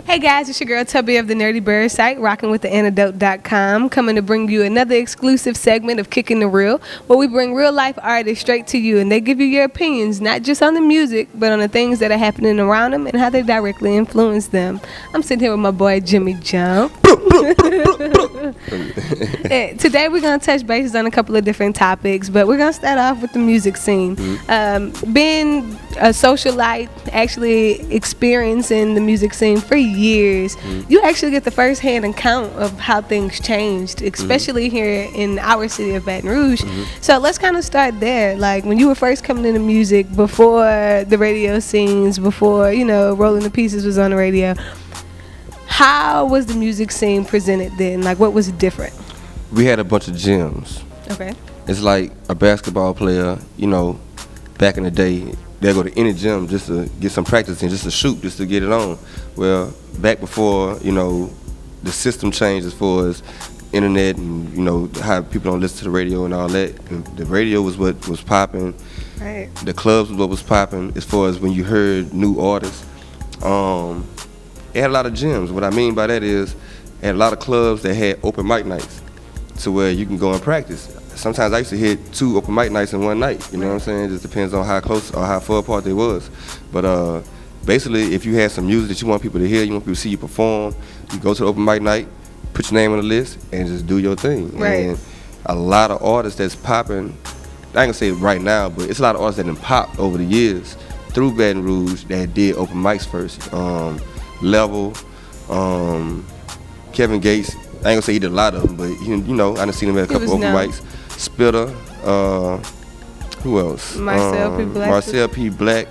Hey guys, it's your girl Tubby of the Nerdy Bird site, rocking with the antidote.com, coming to bring you another exclusive segment of Kicking the Real, where we bring real life artists straight to you and they give you your opinions, not just on the music, but on the things that are happening around them and how they directly influence them. I'm sitting here with my boy Jimmy Jump. Today we're going to touch bases on a couple of different topics, but we're going to start off with the music scene. Being a socialite, actually experiencing the music scene for years, you actually get the first-hand account of how things changed, especially here in our city of Baton Rouge. So let's kind of start there. Like when you were first coming into music, before the radio scenes, before, you know, Rolling the Pieces was on the radio, how was the music scene presented then? Like what was different? We had a bunch of gyms. Okay. It's like a basketball player, you know, back in the day, they'll go to any gym just to get some practice in, just to shoot, just to get it on. Well, back before, you know, the system changed as far as internet and, you know, how people don't listen to the radio and all that. And the radio was what was popping. Right. The clubs was what was popping as far as when you heard new artists. It had a lot of gyms. What I mean by that is, it had a lot of clubs that had open mic nights to where you can go and practice. Sometimes I used to hit 2 open mic nights in one night, you know what I'm saying? It just depends on how close or how far apart they was. But basically, if you had some music that you want people to hear, you want people to see you perform, you go to the open mic night, put your name on the list, and just do your thing. Right. And a lot of artists that's popping, I ain't gonna say right now, but it's a lot of artists that have popped over the years through Baton Rouge that did open mics first. Level, Kevin Gates, I ain't gonna say he did a lot of them, but you know, I done seen him at a couple open mics. Spitter, who else? Marcel P. Black.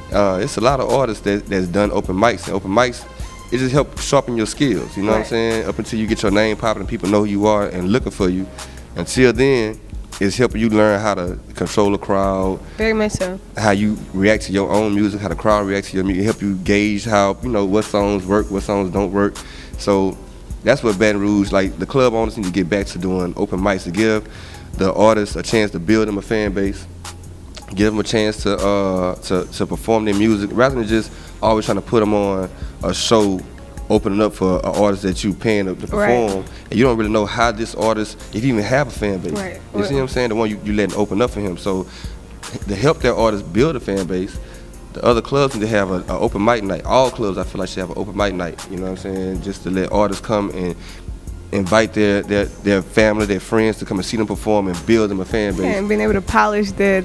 It's a lot of artists that's done open mics. And open mics, it just help sharpen your skills, you know what I'm saying? Up until you get your name popping and people know who you are and looking for you. Until then, it's helping you learn how to control a crowd. Very much so. How you react to your own music, how the crowd reacts to your music, help you gauge how, you know, what songs work, what songs don't work. So that's what Baton Rouge, like the club owners need to get back to doing open mics, to give the artists a chance to build them a fan base, give them a chance to perform their music, rather than just always trying to put them on a show opening up for an artist that you paying to perform, and you don't really know how this artist, if you even have a fan base. You see what I'm saying? The one you letting open up for him. So to help their artists build a fan base, the other clubs need to have an open mic night. All clubs, I feel like, should have an open mic night, you know what I'm saying? Just to let artists come and invite their family, their friends to come and see them perform and build them a fan base. And being able to polish their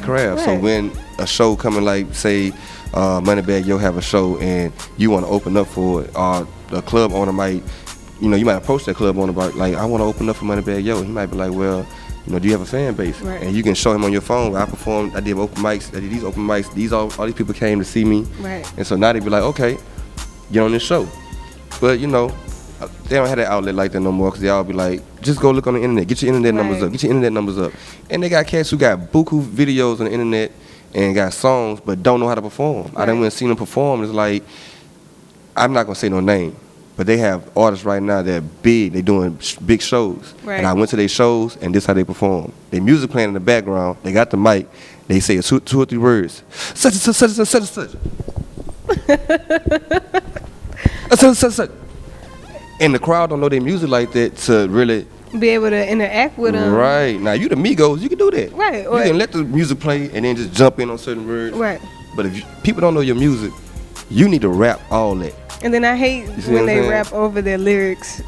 craft. So when a show coming, like say Moneybag Yo have a show and you want to open up for it, or the club owner might, you know, you might approach that club owner about, like, I want to open up for Moneybag Yo. He might be like, well, you know, do you have a fan base? And you can show him on your phone. I performed, I did open mics, I did these open mics, all these people came to see me. And so now they be like, okay, get on this show. But you know, they don't have that outlet like that no more, because they all be like, just go look on the internet, get your internet numbers up, get your internet numbers up. And they got cats who got buku videos on the internet and got songs but don't know how to perform. I done went and seen them perform. It's like, I'm not gonna say no name, but they have artists right now that are big, they doing big shows. And I went to their shows and this how they perform. Their music playing in the background, they got the mic, they say two or three words, such and such, such and such, such and such. Such. And the crowd don't know their music like that to really be able to interact with them. Right. Now, you the Migos, you can do that. Right. You can let the music play and then just jump in on certain words. Right. But if people don't know your music, you need to rap all that. And then I hate when they rap over their lyrics.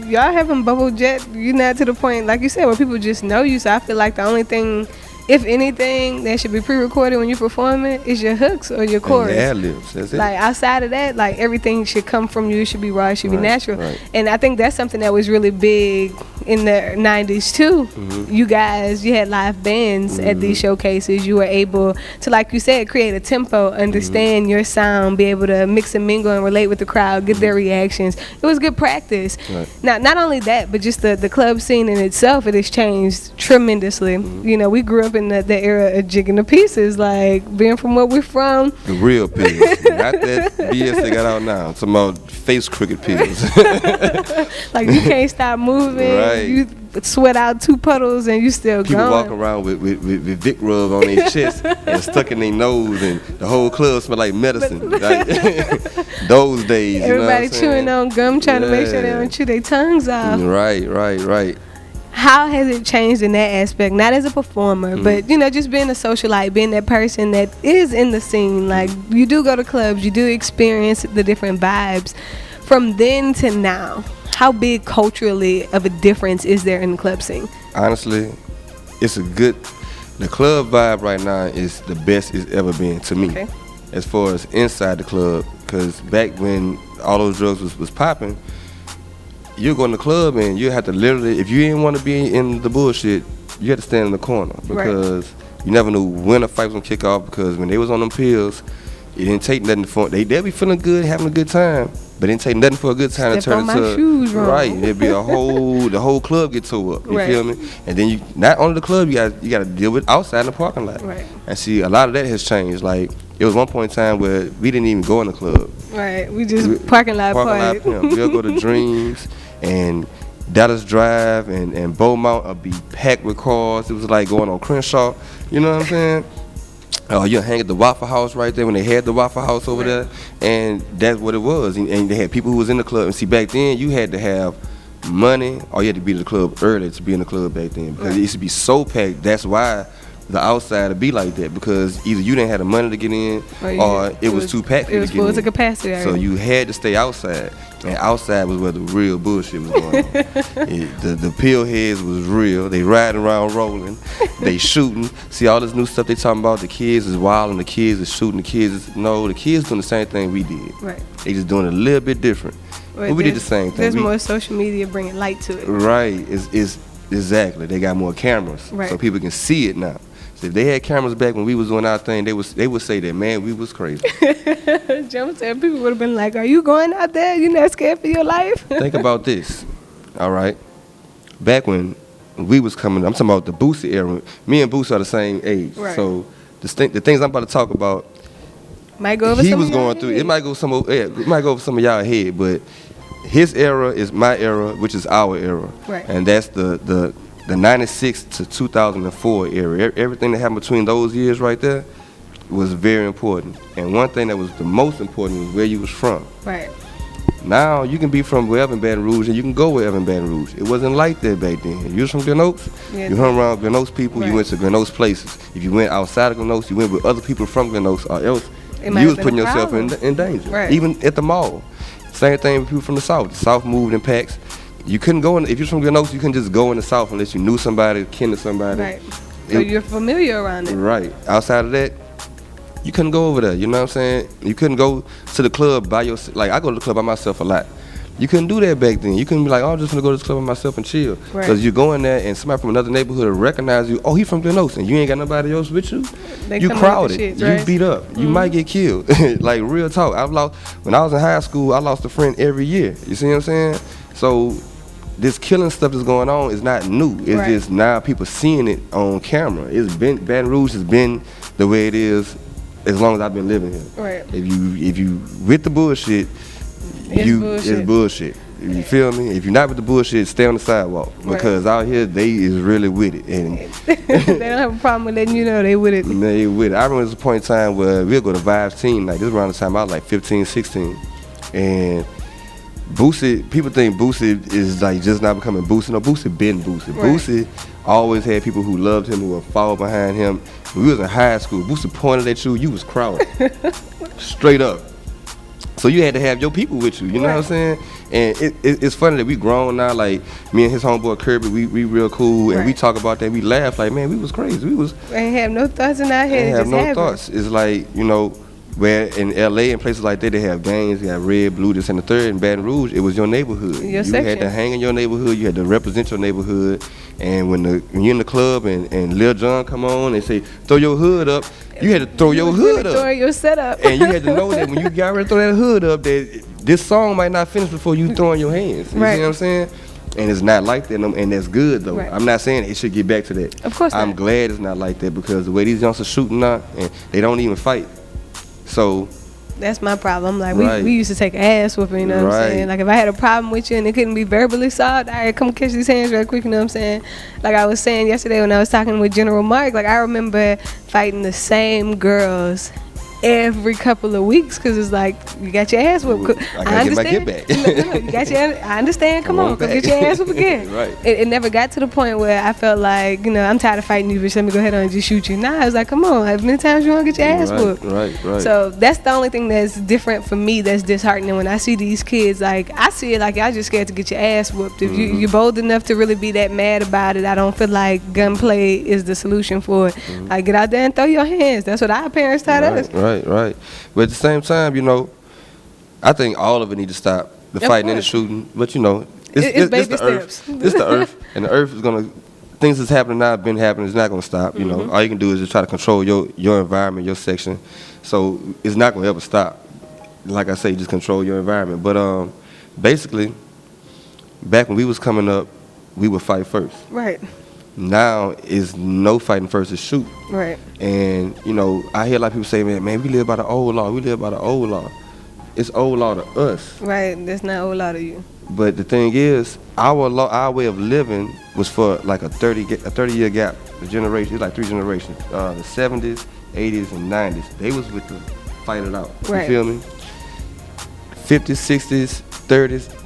Y'all having bubble jet, you're not to the point, like you said, where people just know you. So I feel like the only thing, if anything, that should be pre-recorded when you perform it is your hooks or your chorus. And ad-libs, that's it. Like outside of that, like everything should come from you. It should be raw. It should be natural. And I think that's something that was really big in the 90s too. You guys, you had live bands at these showcases. You were able to, like you said, create a tempo, understand your sound, be able to mix and mingle and relate with the crowd, get their reactions. It was good practice. Now, not only that, but just the club scene in itself, it has changed tremendously. You know, we grew up up in the era of jigging the pieces, like being from where we're from. The real pills, not that BS they got out now. I'm talking about face crooked pills. Like you can't stop moving. Right. You sweat out 2 puddles and you still People going. walking around with Vic rub on their chest and stuck in their nose, and the whole club smell like medicine. Like, those days, Everybody you know chewing on gum, trying to make sure they don't chew their tongues off. Right. How has it changed in that aspect? Not as a performer, but just being a socialite, being that person that is in the scene. Like you do go to clubs, you do experience the different vibes. From then to now, how big culturally of a difference is there in the club scene? Honestly, the club vibe right now is the best it's ever been to me. Okay. As far as inside the club, because back when all those drugs was popping, you go in the club and you have to literally, if you didn't want to be in the bullshit, you had to stand in the corner, because you never knew when a fight was gonna kick off. Because when they was on them pills, it didn't take nothing for they'd be feeling good, having a good time, but it didn't take nothing for a good time to turn into right. There'd be the whole club get tore up. You feel me? And then you not only the club, you got to deal with outside in the parking lot. Right. And see, a lot of that has changed. Like it was one point in time where we didn't even go in the club. Right. We just parking lot party. We'll go to Dreams and Dallas Drive and Beaumont would be packed with cars. It was like going on Crenshaw. You know what I'm saying? You hang at the Waffle House right there when they had the Waffle House over there, and that's what it was. And they had people who was in the club. And see, back then you had to have money, or you had to be in the club early to be in the club back then, because it used to be so packed. That's why the outside would be like that, because either you didn't have the money to get in, or it was too packed for you to get in. It was full to capacity. So you had to stay outside, and outside was where the real bullshit was going on. The pill heads was real. They riding around rolling, they shooting. See all this new stuff they talking about. The kids is wild and the kids is shooting. The kids doing the same thing we did. Right. They just doing it a little bit different. But we did the same thing. There's more social media bringing light to it. Right. It's exactly. They got more cameras, so people can see it now. If they had cameras back when we was doing our thing, they would say that, man, we was crazy. Jump said people would have been like, are you going out there? You not scared for your life? Think about this, all right? Back when we was coming, I'm talking about the Boosie era. Me and Boosie are the same age. Right. So the things I'm about to talk about, might go over he was going through. It might go over some of y'all head, but his era is my era, which is our era. Right. And that's the 96 to 2004 era. Everything that happened between those years right there was very important. And one thing that was the most important was where you was from. Right. Now you can be from wherever in Baton Rouge, and you can go wherever in Baton Rouge. It wasn't like that back then. If you was from Glen Oaks, you hung around Glen Oaks people, you went to Glen Oaks places. If you went outside of Glen Oaks, you went with other people from Glen Oaks, or else you was putting yourself in danger. Right. Even at the mall. Same thing with people from the South. The South moved in packs. You couldn't go in, if you're from Glen Oaks, you couldn't just go in the South unless you knew somebody, kin to somebody. Right. So you're familiar around it. Right. Outside of that, you couldn't go over there. You know what I'm saying? You couldn't go to the club by yourself. Like, I go to the club by myself a lot. You couldn't do that back then. You couldn't be like, oh, I'm just gonna go to this club by myself and chill. Because you go in there and somebody from another neighborhood will recognize you. Oh, he from Glen Oaks, and you ain't got nobody else with you. You crowded. You beat up. You might get killed. Like, real talk. When I was in high school, I lost a friend every year. You see what I'm saying? So this killing stuff that's going on is not new. It's just now people seeing it on camera. Baton Rouge has been the way it is as long as I've been living here. Right. If you with the bullshit, it's bullshit. You feel me? If you're not with the bullshit, stay on the sidewalk, because out here they is really with it, and they don't have a problem with letting you know they with it. They with it. I remember there was a point in time where we'll go to Vibes Team. Like, this was around the time I was like 15, 16, and Boosie, people think Boosie is like just not becoming Boosie. No, Boosie been Boosie. Boosie always had people who loved him, who would follow behind him. When we was in high school, Boosie pointed at you, you was crowded. Straight up. So you had to have your people with you, you know what I'm saying? And it's funny that we grown now, like me and his homeboy Kirby, we real cool, and we talk about that, we laugh like, man, we was crazy. We ain't have no thoughts in our head. Have no thoughts. It's like, you know, where in LA and places like that, they have gangs, they have red, blue, this and the third. In Baton Rouge, it was your neighborhood. You had to hang in your neighborhood, you had to represent your neighborhood. And when you're in the club and Lil Jon come on and say, throw your hood up, you had to throw your hood up. Throw your setup. And you had to know that when you got ready to throw that hood up, that this song might not finish before you throwing your hands. You see what I'm saying? And it's not like that, and that's good though. Right. I'm not saying it should get back to that. Of course not. I'm glad it's not like that, because the way these youngsters shooting now, and they don't even fight. So that's my problem. Like right. we used to take ass whooping, you know what I'm saying? Like if I had a problem with you and it couldn't be verbally solved, all right, come catch these hands real quick, you know what I'm saying? Like I was saying yesterday when I was talking with General Mark, like I remember fighting the same girls every couple of weeks, because it's like, you got your ass whooped. I understand. Get my get back. No, you got your, I understand. Come on, go get your ass whooped again. Right. It never got to the point where I felt like, you know, I'm tired of fighting you, bitch. Let me go ahead and just shoot you. Nah, I was like, come on, how many times you want to get your ass whooped? Right. So that's the only thing that's different for me, that's disheartening when I see these kids. Like, I see it like y'all just scared to get your ass whooped. If you're bold enough to really be that mad about it, I don't feel like gunplay is the solution for it. Like, get out there and throw your hands. That's what our parents taught us. Right. But at the same time, you know, I think all of it need to stop. The fighting and the shooting. But, you know, it's baby the steps. earth. It's the earth. And the earth is going to, things that's happening now have been happening. It's not going to stop, you know. All you can do is just try to control your environment, your section. So it's not going to ever stop. Like I say, just control your environment. But basically, back when we was coming up, we would fight first. Right. Now is no fighting first, is shoot. Right. And, you know, I hear a lot of people say, man, we live by the old law. We live by the old law. It's old law to us. Right. That's not old law to you. But the thing is, our way of living was for like a 30-year gap. The generation, it's like 3 generations. The 70s, 80s, and 90s. They was with the fight it out. Right. You feel me? 50s, 60s, 30s.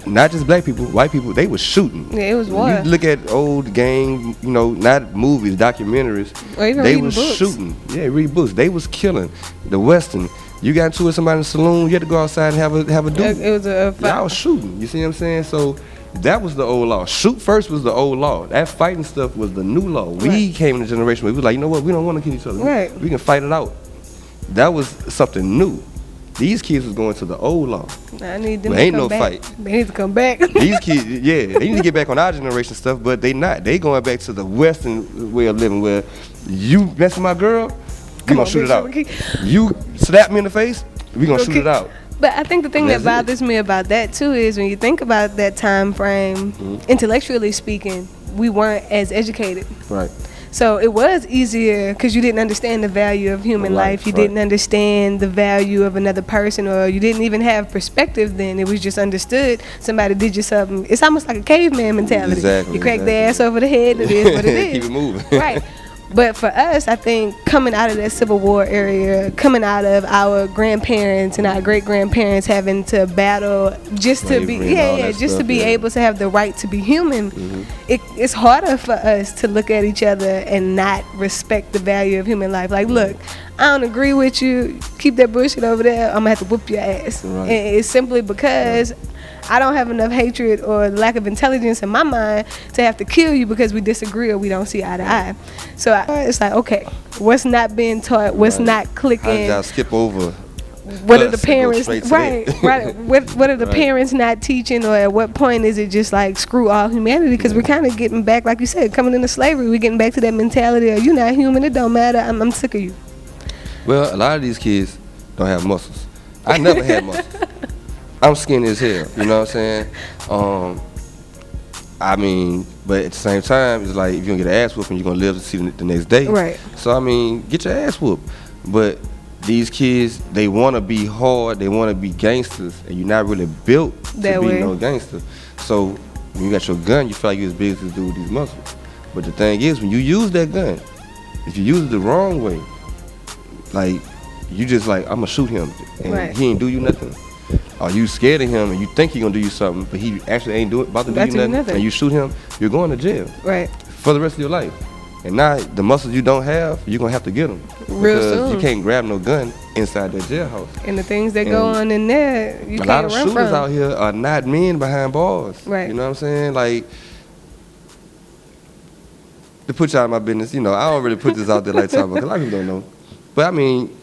Not just black people, white people, they was shooting. Yeah, it was war. You look at old gang, you know, not movies, documentaries. Or even they reading was books. shooting. Yeah, read books. They was killing. The Western. You got into it with somebody in the saloon, you had to go outside and have a dude. It was a fight. Y'all was shooting. You see what I'm saying? So that was the old law. Shoot first was the old law. That fighting stuff was the new law. We came in a generation where we was like, you know what, we don't want to kill each other. Right. We can fight it out. That was something new. These kids was going to the old law. I need them But to ain't come no back. fight. They need to come back. These kids, yeah, they need to get back on our generation stuff, but they not. They going back to the Western way of living, where you mess with my girl, we gonna shoot it out. You slap me in the face, we gonna shoot it out. But I think the thing that bothers me about that too is when you think about that time frame, intellectually speaking, we weren't as educated. Right. So it was easier because you didn't understand the value of human life. You didn't understand the value of another person, or you didn't even have perspective then. It was just understood somebody did you something. It's almost like a caveman mentality. Exactly. You crack their ass over the head, and it is what it is. Keep it moving. Right. But for us, I think coming out of that Civil War area, coming out of our grandparents and our great-grandparents having to battle just to be, just to be able to have the right to be human, it's harder for us to look at each other and not respect the value of human life. Like, look, I don't agree with you. Keep that bullshit over there. I'm going to have to whoop your ass. Right. And it's simply because I don't have enough hatred or lack of intelligence in my mind to have to kill you because we disagree or we don't see eye to eye. So it's like, okay, what's not being taught, what's not clicking. How did y'all skip over? What are the parents, what are the parents not teaching, or at what point is it just like screw all humanity? Because we're kind of getting back, like you said, coming into slavery, we're getting back to that mentality of you're not human, it don't matter, I'm sick of you. Well, a lot of these kids don't have muscles. I never had muscles. I'm skinny as hell, you know what I'm saying? I mean, but at the same time, it's like if you're gonna get an ass whooping, you're gonna live to see the next day. Right. So I mean, get your ass whooped. But these kids, they wanna be hard, they wanna be gangsters, and you're not really built to be no gangster. So when you got your gun, you feel like you're as big as this dude with these muscles. But the thing is, when you use that gun, if you use it the wrong way, like you just like, I'm gonna shoot him, and he ain't do you nothing. Or you scared of him and you think he gonna do you something, but he actually ain't about to do you nothing, and you shoot him, you're going to jail. Right. For the rest of your life. And now the muscles you don't have, you're gonna have to get them. Real soon. Because you can't grab no gun inside that jailhouse. And the things that go on in there, you can't run from. A lot of shooters out here are not men behind bars. Right. You know what I'm saying? Like, to put y'all in my business, you know, I don't really put this out there like that because a lot of people don't know. But I mean,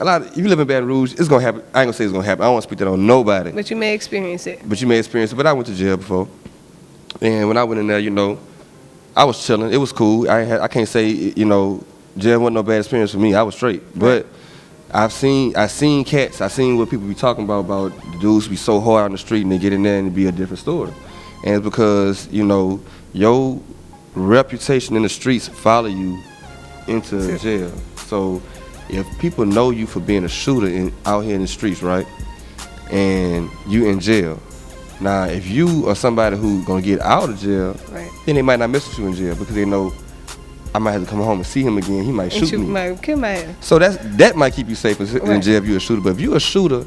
if you live in Baton Rouge, it's gonna happen. I ain't gonna say it's gonna happen. I don't want to speak that on nobody. But you may experience it. But I went to jail before, and when I went in there, you know, I was chilling. It was cool. I can't say, you know, jail wasn't no bad experience for me. I was straight. But I seen cats. I seen what people be talking about the dudes be so hard on the street and they get in there and it be a different story. And it's because, you know, your reputation in the streets follow you into jail. So if people know you for being a shooter out here in the streets, right, and you in jail, now if you are somebody who gonna get out of jail, right, then they might not mess with you in jail because they know I might have to come home and see him again. He might shoot me. Might kill my ass. So that might keep you safe in jail if you're a shooter. But if you're a shooter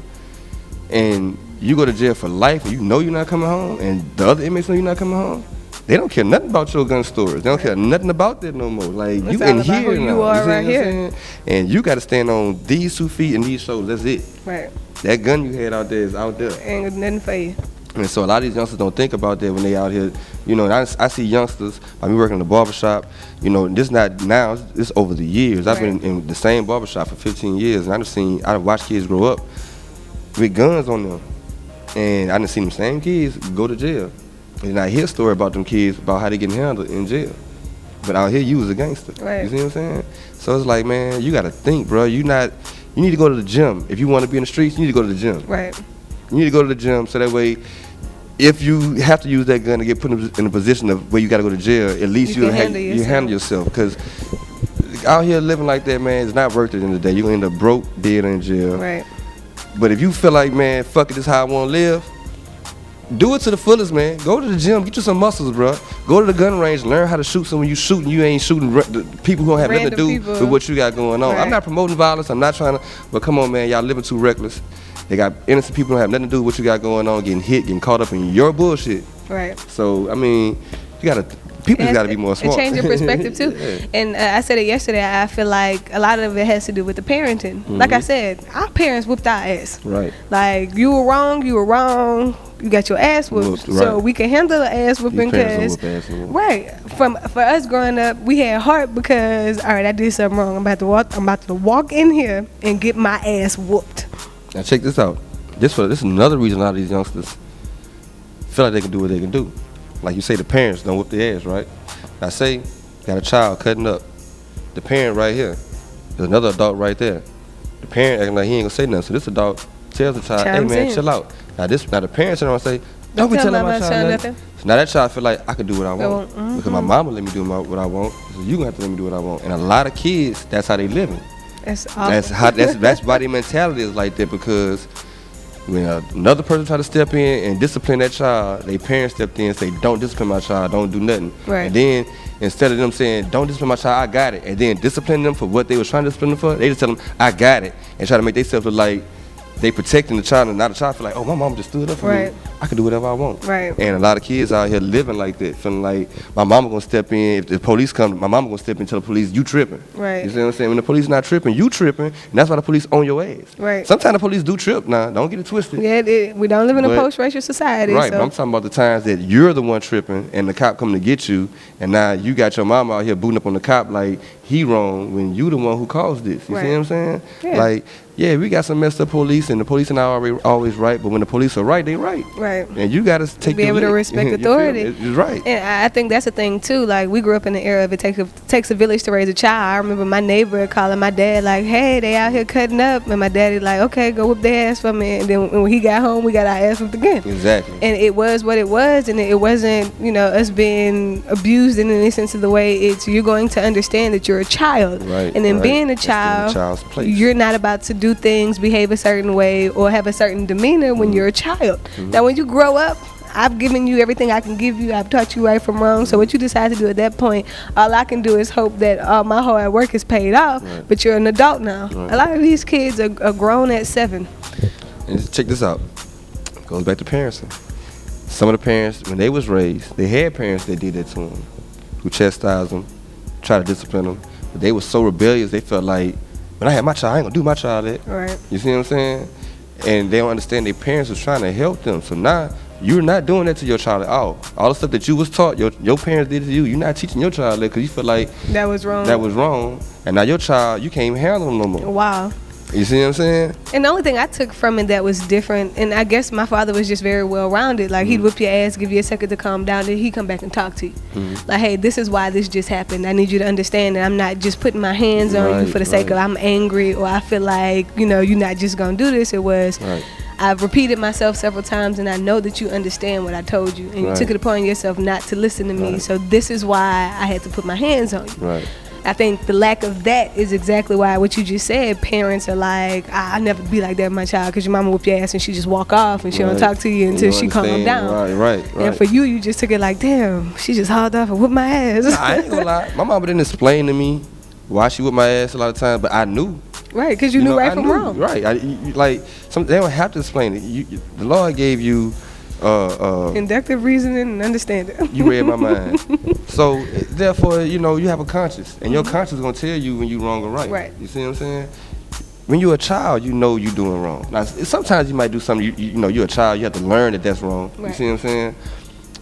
and you go to jail for life and you know you're not coming home and the other inmates know you're not coming home, they don't care nothing about your gun stories. They don't care nothing about that no more. Like, it's you in here who now. You are right here. And you got to stand on these 2 feet and these shoulders. That's it. Right. That gun you had out there is out there. Ain't nothing for you. And so a lot of these youngsters don't think about that when they out here. You know, and I see youngsters, I be working in the barbershop, you know, this not now, it's over the years. I've been in the same barbershop for 15 years, and I've watched kids grow up with guns on them. And I done seen them same kids go to jail. And I hear a story about them kids, about how they getting handled in jail. But out here, you was a gangster. Right. You see what I'm saying? So it's like, man, you gotta think, bro. You need to go to the gym. If you want to be in the streets, you need to go to the gym. Right. You need to go to the gym so that way, if you have to use that gun to get put in a position of where you got to go to jail, at least you handle yourself. Because out here living like that, man, it's not worth it in the day. You're going to end up broke, dead, or in jail. Right. But if you feel like, man, fuck it, this is how I want to live, do it to the fullest, man. Go to the gym, get you some muscles, bro. Go to the gun range, learn how to shoot. So when you shooting, you ain't shooting people who don't have nothing to do with what you got going on. Right. I'm not promoting violence. I'm not trying to, but come on, man, y'all living too reckless. They got innocent people who don't have nothing to do with what you got going on, getting hit, getting caught up in your bullshit. Right. So, I mean, people got to be more smart. It change your perspective, too. Yeah. And I said it yesterday, I feel like a lot of it has to do with the parenting. Mm-hmm. Like I said, our parents whooped our ass. Right. Like, you were wrong. You got your ass whooped. Right. So we can handle the ass whooping because, right. For us growing up, we had heart because, all right, I did something wrong. I'm about to walk in here and get my ass whooped. Now check this out. This is another reason a lot of these youngsters feel like they can do what they can do. Like you say, the parents don't whoop their ass, right? Now say, got a child cutting up. The parent right here. There's another adult right there. The parent acting like he ain't gonna say nothing. So this adult tells the child, hey man, chill out. Now the parents are gonna say, don't be telling my child nothing. So now that child feel like I can do what I want. Mm-hmm. Because my mama let me do what I want. So you gonna have to let me do what I want. And a lot of kids, that's how they living. That's awful. That's why their mentality is like that, because when another person try to step in and discipline that child, their parents stepped in and say, don't discipline my child, don't do nothing. Right. And then instead of them saying, don't discipline my child, I got it, and then discipline them for what they was trying to discipline them for, they just tell them, I got it, and try to make themselves look like they protecting the child, and now the child feel like, oh, my mom just stood up for me. I can do whatever I want. Right. And a lot of kids out here living like that, feeling like my mama gonna step in. If the police come, my mama gonna step in and tell the police, you tripping. Right. You see what I'm saying? When the police not tripping, you tripping, and that's why the police on your ass. Right. Sometimes the police do trip now. Don't get it twisted. Yeah, we don't live in a post-racial society. Right, so. but I'm talking about the times that you're the one tripping and the cop coming to get you, and now you got your mama out here booting up on the cop like he wrong when you the one who caused this. You see what I'm saying? Yeah. Like, yeah, we got some messed up police, and the police are not always right, but when the police are right, they right. Right. And you got to be able to respect authority. It's right. And I think that's the thing too. Like, we grew up in the era of it takes a village to raise a child. I remember my neighbor calling my dad like, "Hey, they out here cutting up," and my daddy like, "Okay, go whoop their ass for me." And then when he got home, we got our ass whooped again. Exactly. And it was what it was, and it wasn't, us being abused in any sense of the way. It's, you're going to understand that you're a child, right? And then being a child, you're not about to do things, behave a certain way, or have a certain demeanor when you're a child. Now, when you grow up, I've given you everything I can give you. I've taught you right from wrong. So what you decide to do at that point, all I can do is hope that all my hard work is paid off. Right. But you're an adult now. Right. A lot of these kids are grown at 7. And check this out. It goes back to parenting. Some of the parents, when they was raised, they had parents that did that to them, who chastised them, tried to discipline them. But they were so rebellious, they felt like, when I had my child, I ain't gonna do my child that. Right. You see what I'm saying? And they don't understand their parents was trying to help them. So now, you're not doing that to your child at all. All the stuff that you was taught, your parents did to you, you're not teaching your child that because you feel like that was wrong. And now your child, you can't even handle them no more. Wow. You see what I'm saying? And the only thing I took from it that was different, and I guess my father was just very well-rounded. Like, he'd whip your ass, give you a second to calm down, then he'd come back and talk to you. Like, hey, this is why this just happened. I need you to understand that I'm not just putting my hands on you for the sake of I'm angry or I feel like, you're not just going to do this. It was, I've repeated myself several times, and I know that you understand what I told you, and you took it upon yourself not to listen to me. So this is why I had to put my hands on you. Right. I think the lack of that is exactly why what you just said. Parents are like, I'll never be like that with my child because your mama whoop your ass and she just walk off and she don't talk to you until she calm down. Right. And for you just took it like, damn, she just hauled off and whooped my ass. I ain't gonna lie. My mama didn't explain to me why she whipped my ass a lot of times, but I knew. Right, because you knew right from wrong. Right. They don't have to explain it. The Lord gave you inductive reasoning and understanding. You read my mind. So therefore, you have a conscience, and your conscience is gonna tell you when you wrong or right. Right. You see what I'm saying? When you're a child, you know you're doing wrong. Now, sometimes you might do something. You're a child. You have to learn that that's wrong. Right. You see what I'm saying?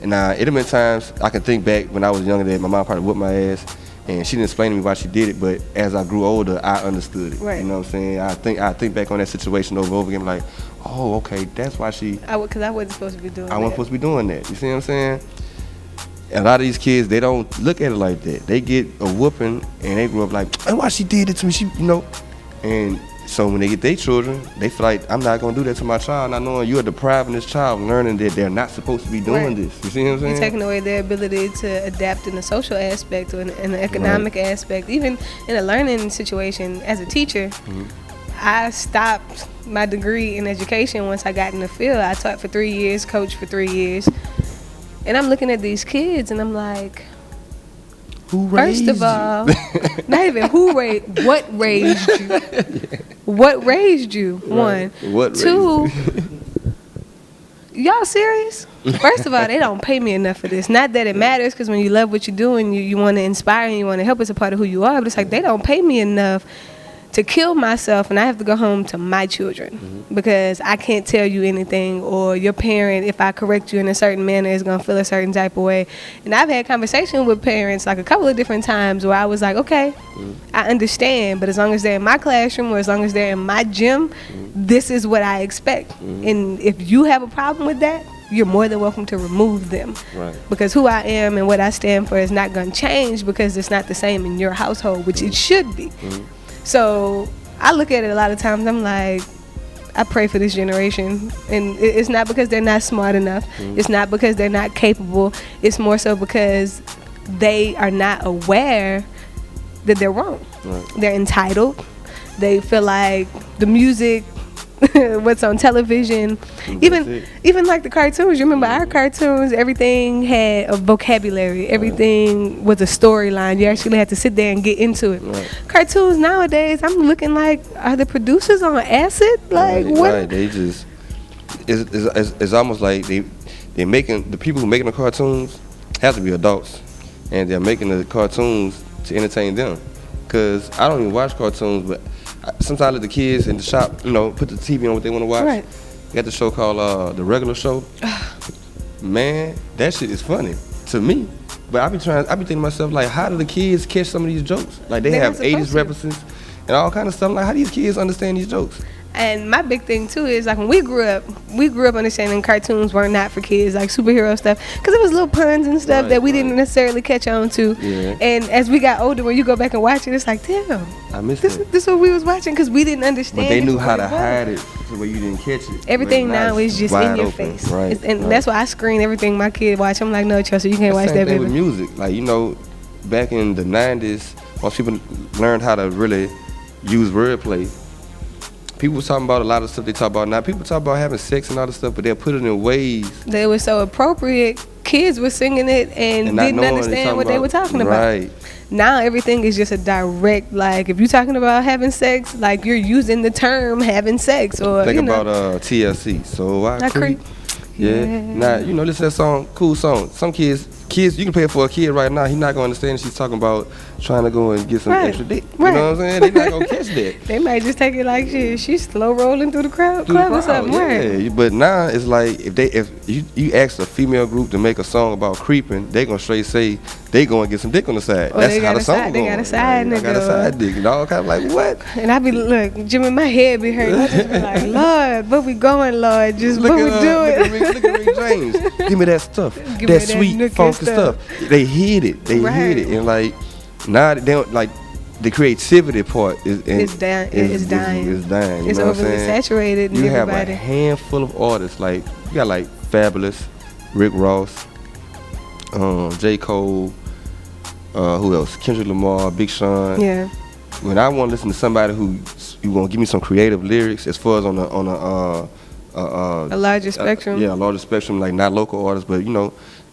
And it have been times I can think back when I was younger that my mom probably whooped my ass, and she didn't explain to me why she did it. But as I grew older, I understood it. Right. You know what I'm saying? I think back on that situation over and over again, like, oh, okay, that's why she. Because I wasn't supposed to be doing that. I wasn't supposed to be doing that. You see what I'm saying? And a lot of these kids, they don't look at it like that. They get a whooping and they grow up like, oh, why she did it to me? And so when they get their children, they feel like, I'm not gonna do that to my child, not knowing you're depriving this child, learning that they're not supposed to be doing this. You see what I'm saying? You're taking away their ability to adapt in the social aspect or in the economic aspect, even in a learning situation. As a teacher, I stopped my degree in education once I got in the field. I taught for 3 years, coached for 3 years. And I'm looking at these kids and I'm like, who raised first of all, not even what raised you? What raised you? One. What two, y'all serious? First of all, they don't pay me enough for this. Not that it matters, because when you love what you do and you want to inspire and you want to help, it's a part of who you are. But it's like they don't pay me enough to kill myself, and I have to go home to my children because I can't tell you anything, or your parent, if I correct you in a certain manner, is going to feel a certain type of way. And I've had conversations with parents like a couple of different times where I was like, okay, I understand, but as long as they're in my classroom or as long as they're in my gym, this is what I expect. And if you have a problem with that, you're more than welcome to remove them. Right. Because who I am and what I stand for is not going to change because it's not the same in your household, which it should be. So I look at it a lot of times, I'm like, I pray for this generation. And it's not because they're not smart enough. It's not because they're not capable. It's more so because they are not aware that they're wrong. Right. They're entitled. They feel like the music, what's on television, even like the cartoons. You remember our cartoons, everything had a vocabulary. Everything was a storyline. You actually had to sit there and get into it. Right. Cartoons nowadays, I'm looking like, are the producers on acid? Like, what? Right. They just, it's almost like they're making, the people who making the cartoons have to be adults, and they're making the cartoons to entertain them. Because I don't even watch cartoons, but sometimes let the kids in the shop, put the TV on what they want to watch. Right. You got the show called The Regular Show. Man, that shit is funny to me. But I be thinking to myself, like, how do the kids catch some of these jokes? Like, they have 80s references and all kind of stuff. Like, how do these kids understand these jokes? And my big thing too is, like, when we grew up understanding cartoons were not for kids, like superhero stuff, because it was little puns and stuff that we didn't necessarily catch on to. Yeah. And as we got older, when you go back and watch it, it's like, damn, I missed this. This is what we was watching, because we didn't understand. But they knew how to hide it so where you didn't catch it. Everything now is just in your face. Right. And that's why I screen everything my kid watch. I'm like, no, Chelsea, you can't watch that, baby. Same thing with music. Like, back in the 90s, once people learned how to really use wordplay, people was talking about a lot of stuff they talk about now. People talk about having sex and all this stuff, but they'll put it in ways they were so appropriate. Kids were singing it and didn't understand what they were talking about. Right. Now everything is just a direct, like, if you're talking about having sex, like, you're using the term having sex. Or think about TLC. So I creep. Yeah. Now, listen to that song, cool song. Some kids, you can pay it for a kid right now. He's not gonna understand she's talking about trying to go and get some extra dick. You know what I'm saying? They're not gonna catch that. They might just take it like she's slow rolling through the club or something. Yeah. But now it's like if you ask a female group to make a song about creeping, they gonna straight say they gonna get some dick on the side. That's how the song going. They got a side nigga. I got a side dick. And all kind of like, what? And I be, look, Jimmy, my head be hurting. I just be like, Lord, where we going, Lord? Just what we doing? Look at Rick James. Give me that stuff. That sweet, funky stuff. They hid it. They hid it. And like, now they don't, like, the creativity part is dying. It's dying. It's dying. It's overly saturated. You have a handful of artists, like you got like Fabulous, Rick Ross, J. Cole, who else? Kendrick Lamar, Big Sean. Yeah. When I want to listen to somebody who gonna give me some creative lyrics, as far as on a larger spectrum. A larger spectrum, like not local artists, but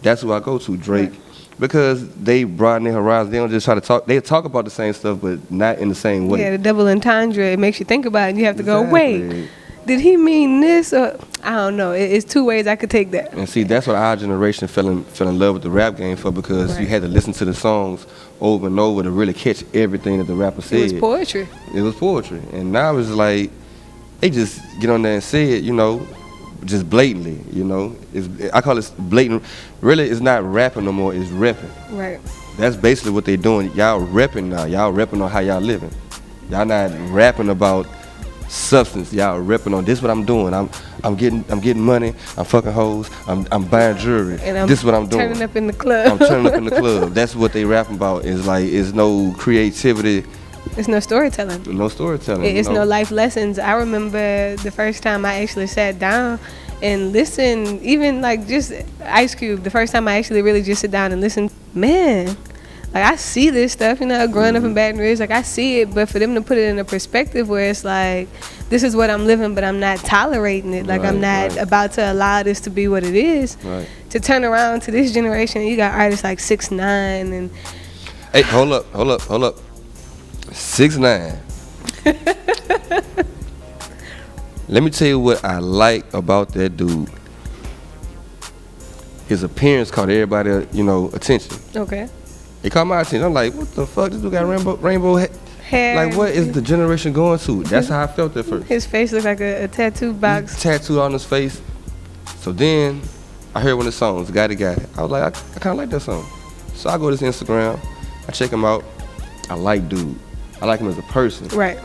that's who I go to, Drake. Right. Because they broaden their horizons. They don't just try to talk. They talk about the same stuff, but not in the same way. Yeah, the double entendre. It makes you think about it. And you have to go, wait, did he mean this? Or I don't know. It's two ways I could take that. And see, that's what our generation fell in love with the rap game for, because you had to listen to the songs over and over to really catch everything that the rapper said. It was poetry. It was poetry. And now it's like, they just get on there and say it, just blatantly, I call it blatant. Really, it's not rapping no more, it's repping. Right. That's basically what they're doing. Y'all repping now. Y'all repping on how y'all living. Y'all not rapping about substance. Y'all repping on this what I'm doing. I'm getting money. I'm fucking hoes. I'm buying jewelry. And this is what I'm doing. Turning up in the club. I'm turning up in the club. That's what they rapping about. It's no creativity. It's no storytelling. No storytelling. It's no life lessons. I remember the first time I actually sat down and listened, even like just Ice Cube, the first time I actually really just sit down and listen, man, like I see this stuff, growing up in Baton Rouge, like I see it, but for them to put it in a perspective where it's like, this is what I'm living, but I'm not tolerating it. Like I'm not about to allow this to be what it is. Right. To turn around to this generation, you got artists like 6ix9ine and... Hey, hold up. 6ix9ine. Let me tell you what I like about that dude. His appearance caught everybody, attention. Okay. It caught my attention. I'm like, what the fuck? This dude got rainbow hair. Like, what is the generation going to? That's how I felt at first. His face looked like a tattoo box. Tattoo on his face. So then I heard one of the songs, Got It. I was like, I kind of like that song. So I go to his Instagram. I check him out. I like dude. I like him as a person. Right.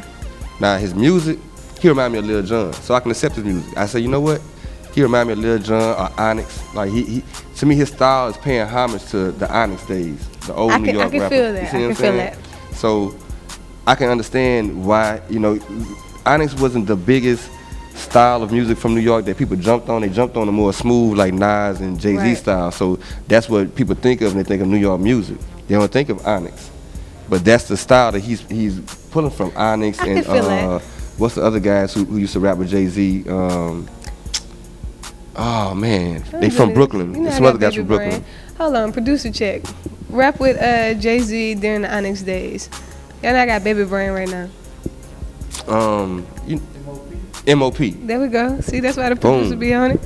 Now, his music, he remind me of Lil Jon, so I can accept his music. I say, you know what? He remind me of Lil Jon or Onyx. Like he to me, his style is paying homage to the Onyx days, the old New York rapper. I can feel that. I can feel that. So I can understand why, Onyx wasn't the biggest style of music from New York that people jumped on. They jumped on the more smooth, like Nas and Jay-Z style. So that's what people think of when they think of New York music. They don't think of Onyx. But that's the style that he's pulling from, Onyx and what's the other guys who used to rap with Jay-Z? Oh man, they from Brooklyn. Some other guys from Brooklyn. Hold on, producer check. Rap with Jay-Z during the Onyx days. And I got baby brain right now. MOP. There we go. See, that's why the producer be on it.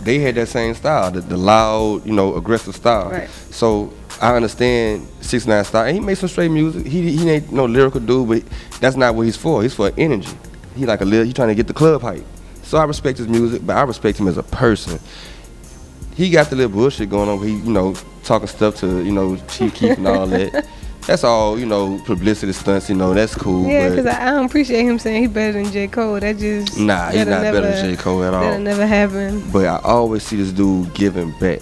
They had that same style, the loud, aggressive style. Right. So I understand 6ix9ine style. And he made some straight music. He ain't no lyrical dude, but that's not what he's for. He's for energy. He trying to get the club hype. So I respect his music, but I respect him as a person. He got the little bullshit going on where he, talking stuff to, Chief Keef and all that. That's all, publicity stunts, that's cool. Yeah, because I don't appreciate him saying he's better than J. Cole. That just... Nah, he's not better than J. Cole at all. That'll never happen. But I always see this dude giving back.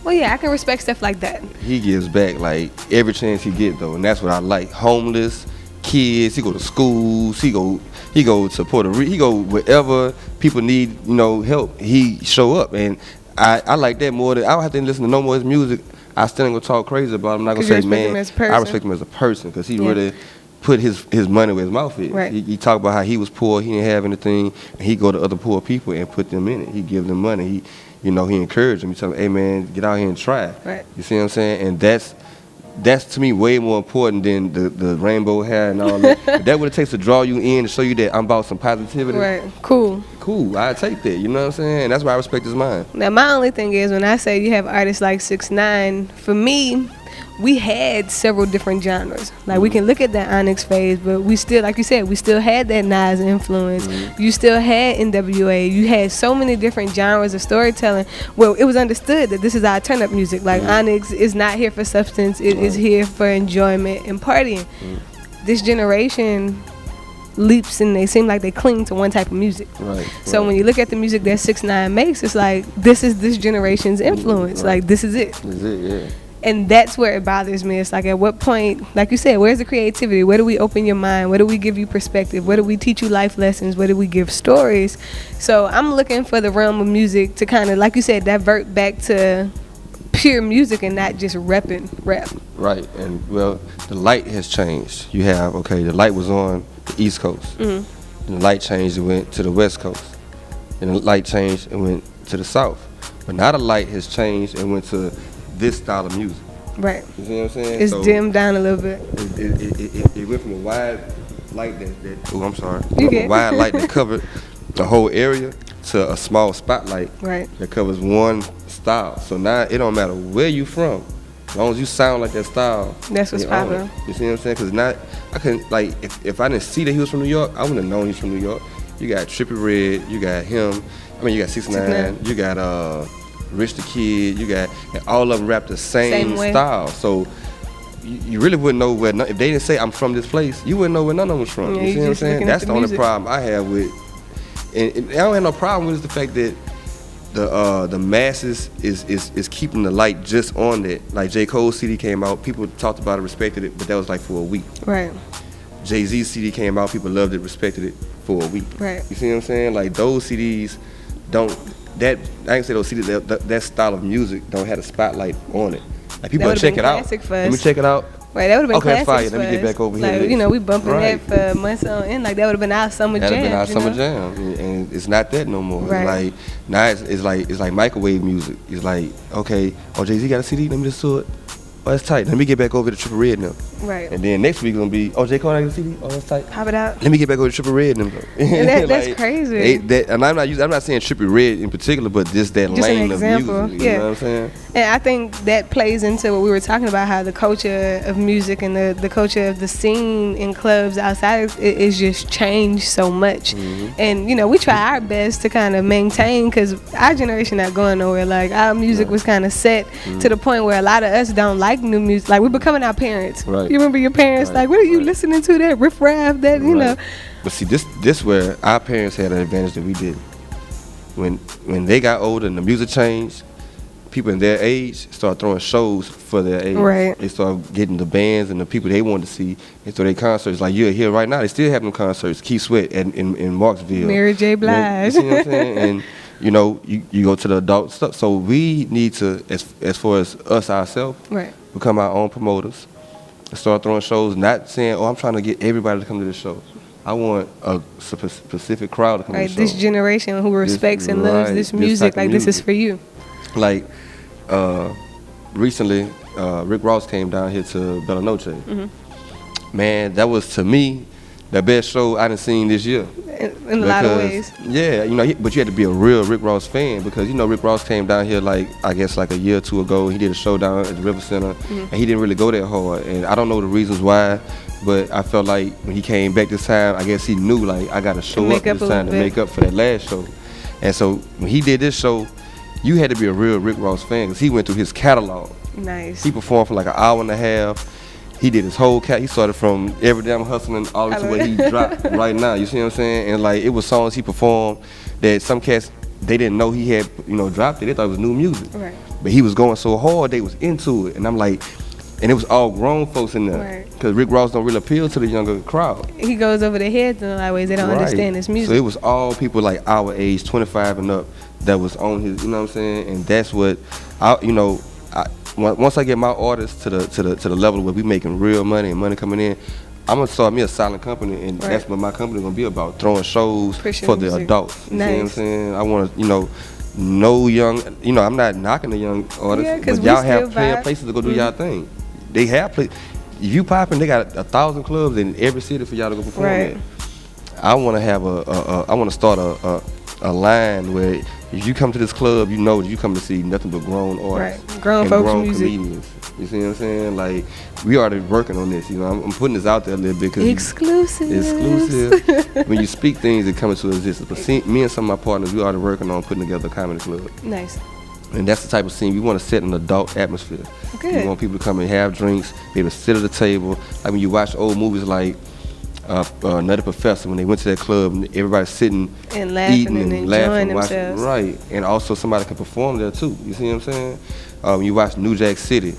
Well, yeah, I can respect stuff like that. He gives back, like, every chance he get, though, and that's what I like. Homeless, kids, he go to schools, he go to Puerto Rico, he go wherever people need, help, he show up. And I like that more than... I don't have to listen to no more of his music. I still ain't gonna talk crazy about him. I'm not gonna say, man, I respect him as a person because he really put his money where his mouth is. Right. He talk about how he was poor, he didn't have anything, and he go to other poor people and put them in it. He give them money. He encouraged them. He tell them, hey man, get out here and try. Right. You see what I'm saying? And that's to me way more important than the rainbow hair and all that. If that what it takes to draw you in to show you that I'm about some positivity. Right. Cool. I take that. You know what I'm saying? And that's why I respect his mind. Now my only thing is when I say you have artists like 6ix9ine, for me, we had several different genres. Like we can look at that Onyx phase, but we still, like you said, we still had that Nas influence. You still had NWA. You had so many different genres of storytelling. Well, it was understood that this is our turn-up music. Like Onyx is not here for substance. It is here for enjoyment and partying. This generation leaps and they seem like they cling to one type of music. So when you look at the music that 6ix9ine makes, it's like this is this generation's influence. Like this is it. This is it, yeah. And that's where it bothers me. It's like, at what point, like you said, where's the creativity? Where do we open your mind? Where do we give you perspective? Where do we teach you life lessons? Where do we give stories? So I'm looking for the realm of music to kind of, like you said, divert back to pure music and not just rap. Right. And well, the light has changed. You have, the light was on the East Coast. And the light changed and went to the West Coast. And the light changed and went to the South. But now the light has changed and went to this style of music. Right. You see what I'm saying? It's dimmed down a little bit. It went from a wide light a wide light that covered the whole area to a small spotlight that covers one style. So now it don't matter where you from, as long as you sound like that style. That's what's popular. You see what I'm saying? Because I couldn't, like, if I didn't see that he was from New York, I wouldn't have known he's from New York. You got Trippie Redd, you got him, you got 6ix9ine, you got Rich the Kid, and all of them rap the same style. So you really wouldn't know where, if they didn't say I'm from this place, you wouldn't know where none of them was from. Yeah, you see what I'm saying? That's the only problem I have with, and I don't have no problem with the fact that the masses is keeping the light just on that. Like J. Cole's CD came out, people talked about it, respected it, but that was like for a week. Right. Jay-Z's CD came out, people loved it, respected it for a week. Right. You see what I'm saying? Like those CDs don't. I can say those CDs, that style of music don't have a spotlight on it. Like people check it out. Let me check it out. Right, that would have been classic. Fire. Let me get back over here. Like, we bumping that for months on end. Like that would have been our summer jam. That'd have been our summer jam, and it's not that no more. Right. Like now it's like microwave music. It's like, Jay-Z got a CD. Let me just do it. Oh, that's tight. Let me get back over to Trippie Redd now. Right. And then next week gonna be, J. Cole got a CD. Oh, that's tight. Pop it out. Let me get back over to Trippie Redd now. And that's crazy. And I'm not saying Trippie Redd in particular, but just that lane of music. You know what I'm saying? And I think that plays into what we were talking about, how the culture of music and the culture of the scene in clubs outside is just changed so much. And we try our best to kind of maintain, because our generation not going nowhere. Like our music was kind of set to the point where a lot of us don't like new music. Like we're becoming our parents. Right. You remember your parents? Like, what are you listening to? That riff raff, that you know. But see, this where our parents had an advantage that we didn't. When they got older and the music changed, people in their age started throwing shows for their age. Right. They started getting the bands and the people they wanted to see into their concerts. Like you're here right now, they still having concerts. Keith Sweat in Marksville. Mary J. Blige. You see what I'm saying? And you go to the adult stuff. So we need to, as far as us ourselves, become our own promoters. Start throwing shows, not saying, I'm trying to get everybody to come to the show. I want a specific crowd to come to the show. This generation who respects and loves this music, like this is for you. Like recently, Rick Ross came down here to Bella Noche. Man, that was to me the best show I done seen this year. In a lot of ways. Yeah, but you had to be a real Rick Ross fan, because Rick Ross came down here like a year or two ago. He did a show down at the River Center, and he didn't really go that hard. And I don't know the reasons why, but I felt like when he came back this time, I guess he knew like I got to show up this time to make up for that last show. And so when he did this show, you had to be a real Rick Ross fan, because he went through his catalog. Nice. He performed for like an hour and a half. He did his whole he started from Every Damn Hustling all the way to where he dropped right now. You see what I'm saying? And like it was songs he performed that some cats, they didn't know he had dropped it. They thought it was new music. Right. But he was going so hard, they was into it. And I'm like, and it was all grown folks in there. Because Rick Ross don't really appeal to the younger crowd. He goes over their heads in a lot of ways. They don't understand his music. So it was all people like our age, 25 and up, that was on his, you know what I'm saying? And that's what once I get my artists to the level where we making real money and money coming in, I'm gonna start me a silent company, and that's what my company gonna be about, throwing shows for the adults. You see what I'm saying? I want to, no young, I'm not knocking the young artists, but y'all have plenty of places to go do y'all thing. They have places. If you popping, they got 1,000 clubs in every city for y'all to go perform at. I want to have I want to start a line where if you come to this club, you come to see nothing but grown artists, grown and folks grown music. comedians. You see what I'm saying? Like we already working on this. I'm putting this out there a little bit because exclusive. When you speak things, it comes to existence. But me and some of my partners, we already working on putting together a comedy club. Nice. And that's the type of scene we want to set an adult atmosphere. Good. We want people to come and have drinks, be able to sit at the table. Like when you watch old movies like Nutty Professor, when they went to that club, and everybody's sitting and laughing eating and enjoying laughing, themselves. Right, and also somebody can perform there too. You see what I'm saying? When you watch New Jack City,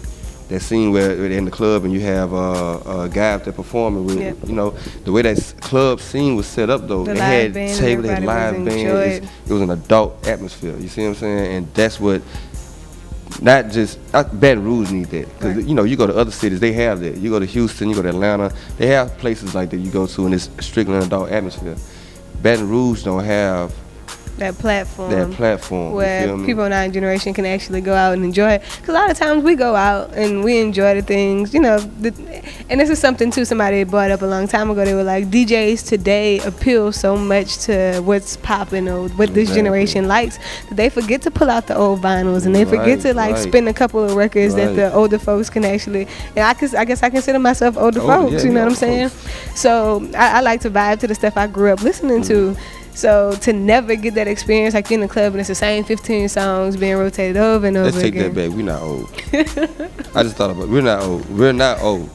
that scene where they're in the club and you have guys that performing with, you know, the way that club scene was set up though. They had tables, they had live bands. It was an adult atmosphere. You see what I'm saying? And that's what. Not just Baton Rouge need that, because you know, you go to other cities, they have that. You go to Houston, you go to Atlanta, they have places like that you go to, and it's strictly an adult atmosphere. Baton Rouge don't have that platform where people in our generation can actually go out and enjoy it. Because a lot of times we go out and we enjoy the things, you know. And this is something too somebody brought up a long time ago. They were like, DJs today appeal so much to what's popping or what this generation likes that they forget to pull out the old vinyls, and they forget to like spin a couple of records that the older folks can actually. And I guess I consider myself older folks. You know what I'm saying? So I like to vibe to the stuff I grew up listening to. So to never get that experience, like in the club and it's the same 15 songs being rotated over and over again. Let's take that back. We're not old. I just thought about it. We're not old. We're not old.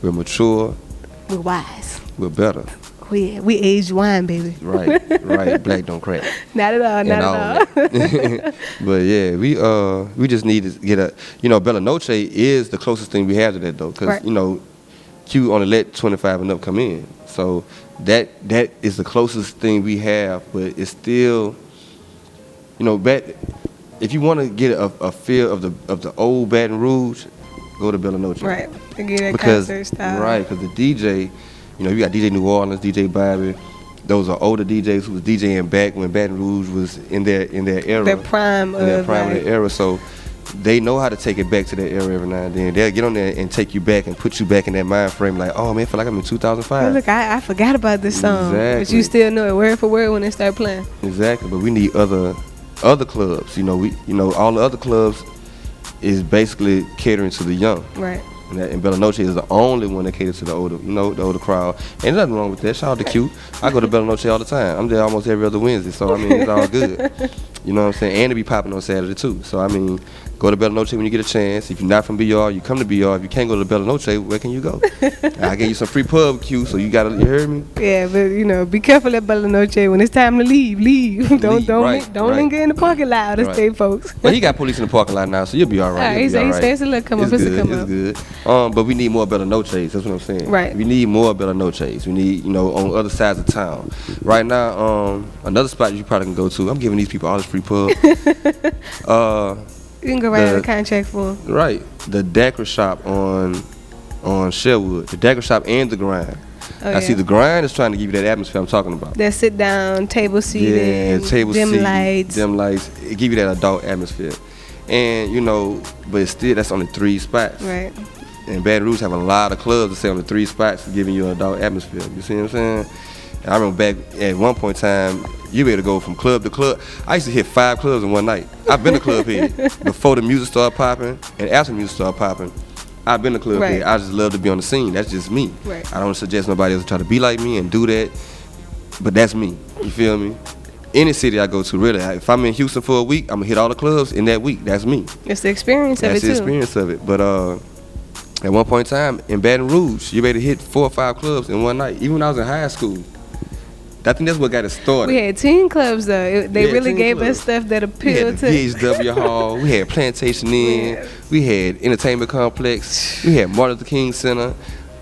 We're mature. We're wise. We're better. We aged wine, baby. Right. Black don't crack. Not at all. But yeah, we just need to get a, you know, Bella Noche is the closest thing we have to that though, because you know, Q only let 25 and up come in. So that is the closest thing we have, but it's still, you know, if you want to get a feel of the old Baton Rouge, go to Bella Noche. Right, to get that concert style. Right, because the DJ, you know, you got DJ New Orleans, DJ Bobby. Those are older DJs who was DJing back when Baton Rouge was in their era. Their prime of their era. So they know how to take it back to that era every now and then. They'll get on there and take you back and put you back in that mind frame like, oh man, I feel like I'm in 2005. Oh, look, I forgot about this song. Exactly. But you still know it word for word when they start playing. Exactly. But we need other clubs. You know, all the other clubs is basically catering to the young. Right. And Bella Noche is the only one that caters to the older, you know, the older crowd. Ain't nothing wrong with that. Shout out to Q. I go to Bella Noche all the time. I'm there almost every other Wednesday, so I mean, it's all good. You know what I'm saying? And it be popping on Saturday too. So I mean, go to Bella Noche when you get a chance. If you're not from BR, you come to BR. If you can't go to Bella Noche, where can you go? I gave you some free pub, Q, so you heard me? Yeah, but you know, be careful at Bella Noche. When it's time to leave. Don't linger in the parking lot to stay, folks. Well, he got police in the parking lot now, so you'll be all right. He said it's a little come up. It's good. But we need more Bella Noches. That's what I'm saying. Right. We need more Bella Noches. We need, you know, on other sides of town. Right now, another spot you probably can go to. I'm giving these people all this free pub. You can go right out of contract for them. Right. The Dacre Shop on Sherwood. The Dacre Shop and the Grind. See, the Grind is trying to give you that atmosphere I'm talking about. That sit down, table seating, dim lights. It give you that adult atmosphere. And, you know, but still, that's only 3 spots. Right. And Baton Rouge have a lot of clubs that say on the 3 spots giving you an adult atmosphere. You see what I'm saying? And I remember back at one point in time, you able to go from club to club. I used to hit 5 clubs in one night. I've been a club head before the music started popping and after the music started popping. I've been a club head. I just love to be on the scene. That's just me. Right. I don't suggest nobody else try to be like me and do that, but that's me. You feel me? Any city I go to, really. If I'm in Houston for a week, I'm gonna hit all the clubs in that week. That's me. It's the experience of it too. That's the experience of it. But at one point in time in Baton Rouge, you able to hit 4 or 5 clubs in one night. Even when I was in high school. I think that's what got it started. We had teen clubs though. They really gave us stuff that appealed to. We had VHW Hall. We had Plantation Inn. Yeah. We had Entertainment Complex. We had Martin Luther King Center.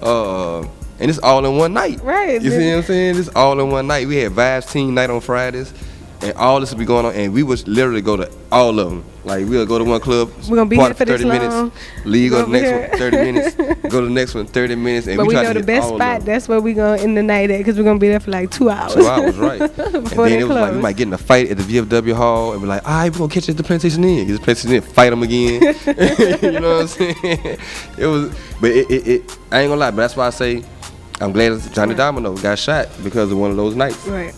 And it's all in one night. Right. You see what I'm saying? It's all in one night. We had Vibes Teen Night on Fridays. And all this would be going on, and we would literally go to all of them. Like, we'll go to one club, we're gonna be here for 30 minutes, leave, go to the next one, 30 minutes, go to the next one, 30 minutes, and but we try know to the best spot, that's where we gonna end the night at, because we're gonna be there for like 2 hours. 2 hours, right. And then it was like, we might get in a fight at the VFW Hall, and be like, all right, we're gonna catch you at the Plantation Inn. Get the Plantation Inn, fight them again. You know what I'm saying? It was, but it I ain't gonna lie, but that's why I say, I'm glad Johnny Domino got shot because of one of those nights. Right.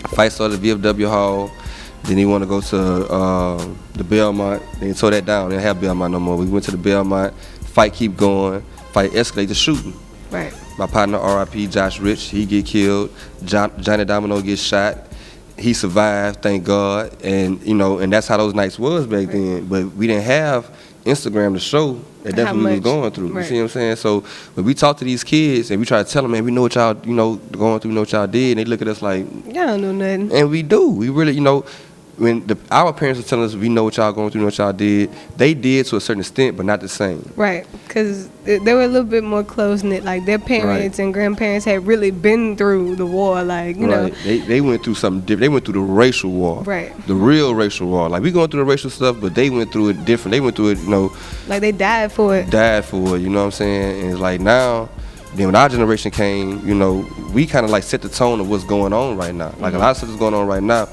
Fight started at VFW Hall. Then he want to go to the Belmont. They tore that down. They didn't have Belmont no more. We went to the Belmont. Fight keep going. Fight escalate to shooting. Right. My partner, R.I.P. Josh Rich, he get killed. Johnny Domino gets shot. He survived, thank God. And you know, and that's how those nights was back then. But we didn't have Instagram to show that that's what we was going through. Right. You see what I'm saying? So when we talk to these kids and we try to tell them, man, we know what y'all, you know, going through, we know what y'all did, and they look at us like, y'all don't know nothing. And we do. We really, you know, when our parents were telling us, we know what y'all going through, know what y'all did, they did to a certain extent, but not the same. Right, because they were a little bit more close-knit. Like, their parents and grandparents had really been through the war. Like, you know. They went through something different. They went through the racial war. Right. The real racial war. Like, we going through the racial stuff, but they went through it different. They went through it, you know. Like, they died for it. You know what I'm saying? And it's like now, then when our generation came, you know, we kind of like set the tone of what's going on right now. Like, a lot of stuff is going on right now.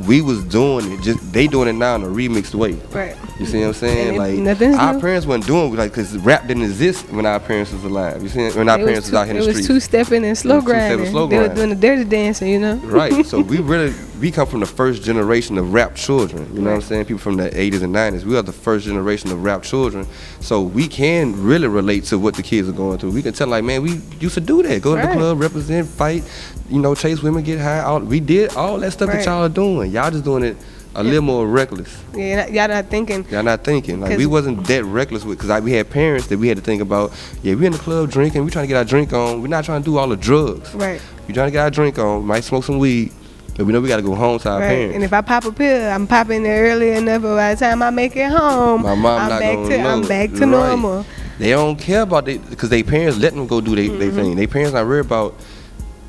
We was doing it, just they doing it now in a remixed way. Right. You see what I'm saying? And like our parents weren't doing it, like, because rap didn't exist when our parents was alive. You see, when our parents was out here in the streets. It was two-stepping and slow grinding. They were doing the dirty dancing, you know. Right. So we come from the first generation of rap children. You know what I'm saying? People from the 80s and 90s. We are the first generation of rap children. So we can really relate to what the kids are going through. We can tell, like, man, we used to do that. Go to the club, represent, fight, you know, chase women, get high. We did all that stuff that y'all are doing. Y'all just doing it a little more reckless. Yeah, y'all not thinking. Y'all not thinking. Like, we wasn't that reckless with, because we had parents that we had to think about. Yeah, we in the club drinking. We trying to get our drink on. We're not trying to do all the drugs. Right. We trying to get our drink on. We might smoke some weed, but we know we got to go home to our parents. And if I pop a pill, I'm popping there early enough. But by the time I make it home, my mom I'm back to normal. They don't care about it because their parents let them go do their thing. Their parents not worried about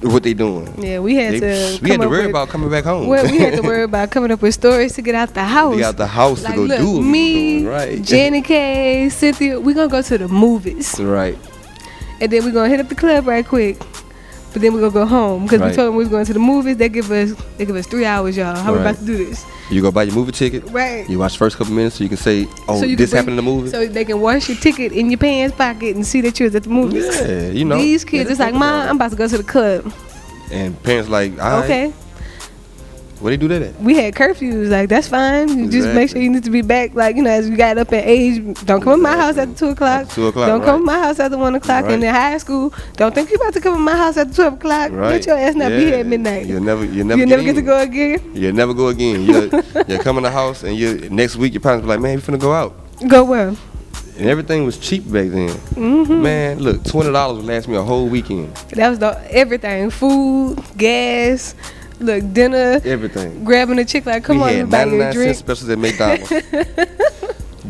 what they doing. Yeah, we had to worry about coming back home. Well, we had to worry about coming up with stories to get out the house. Get out the house like, to go look, do it. Me, right. Jenny K, Cynthia, we gonna go to the movies. Right. And then we gonna hit up the club right quick. But then we gonna go home because we told them we was going to the movies. They give us 3 hours, y'all. How we about to do this? You go buy your movie ticket. Right. You watch the first couple minutes so you can say, oh, so this happened in the movie. So they can wash your ticket in your pants pocket and see that you was at the movies. Yeah, you know. These kids, it's like, Mom, I'm about to go to the club. And parents like, all right. Okay. Where they do that at? We had curfews. Like, that's fine. You just make sure you need to be back. Like, you know, as you got up in age, don't come to my house after 2 o'clock. Don't come to my house after 1 o'clock. And in high school, don't think you about to come to my house after 12 o'clock. Let your ass not be here at midnight. You'll never get to go again. You'll never go again. You come in the house and next week your parents be like, man, we finna go out. Go where? And everything was cheap back then. Man, look, $20 would last me a whole weekend. That was everything. Food, gas, look, dinner, everything. Grabbing a chick like, come on, you buy your drink. 99 cent specials at McDonald's.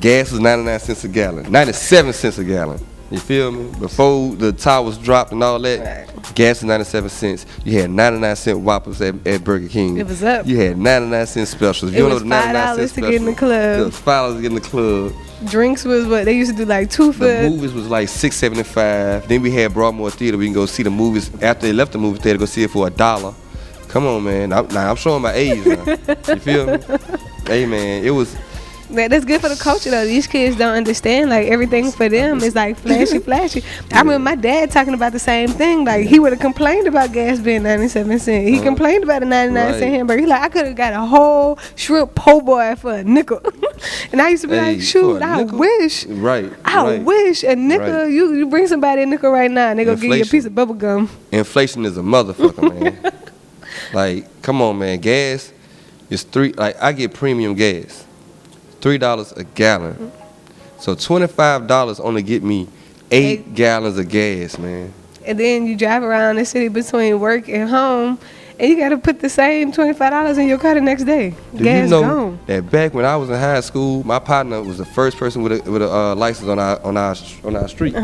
Gas was 99 cents a gallon, 97 cents a gallon. You feel me? Before the towers dropped and all that, gas was 97 cents. You had 99-cent Whoppers at Burger King. It was up. You had 99-cent specials. It was $5 to get in the club. It was $5 to get in the club. Drinks was what they used to do, like $2 for. The movies was like $6.75. Then we had Broadmoor Theater. We can go see the movies after they left the movie theater. Go see it for $1. Come on, man. I'm showing my age now. You feel me? Hey, man, it was. That's good for the culture, though. These kids don't understand. Like, everything for them is like flashy. I remember my dad talking about the same thing. Like, he would have complained about gas being 97 cents. He complained about a 99-cent hamburger. He like, I could have got a whole shrimp po' boy for a nickel. And I used to be like, shoot, I wish. I wish a nickel. You bring somebody a nickel right now and they gonna give you a piece of bubble gum. Inflation is a motherfucker, man. Like, come on, man. Gas is I get premium gas. $3 a gallon. So $25 only get me 8 gallons of gas, man. And then you drive around the city between work and home, and you got to put the same $25 in your car the next day. Gas gone. That back when I was in high school, my partner was the first person with a license on our street.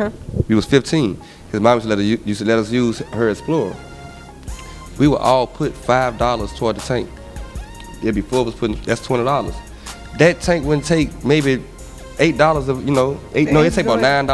He was 15. His mom used to let us use her Explorer. We would all put $5 toward the tank. Yeah, before it was putting, that's $20. That tank wouldn't take maybe $8 of, it take about $9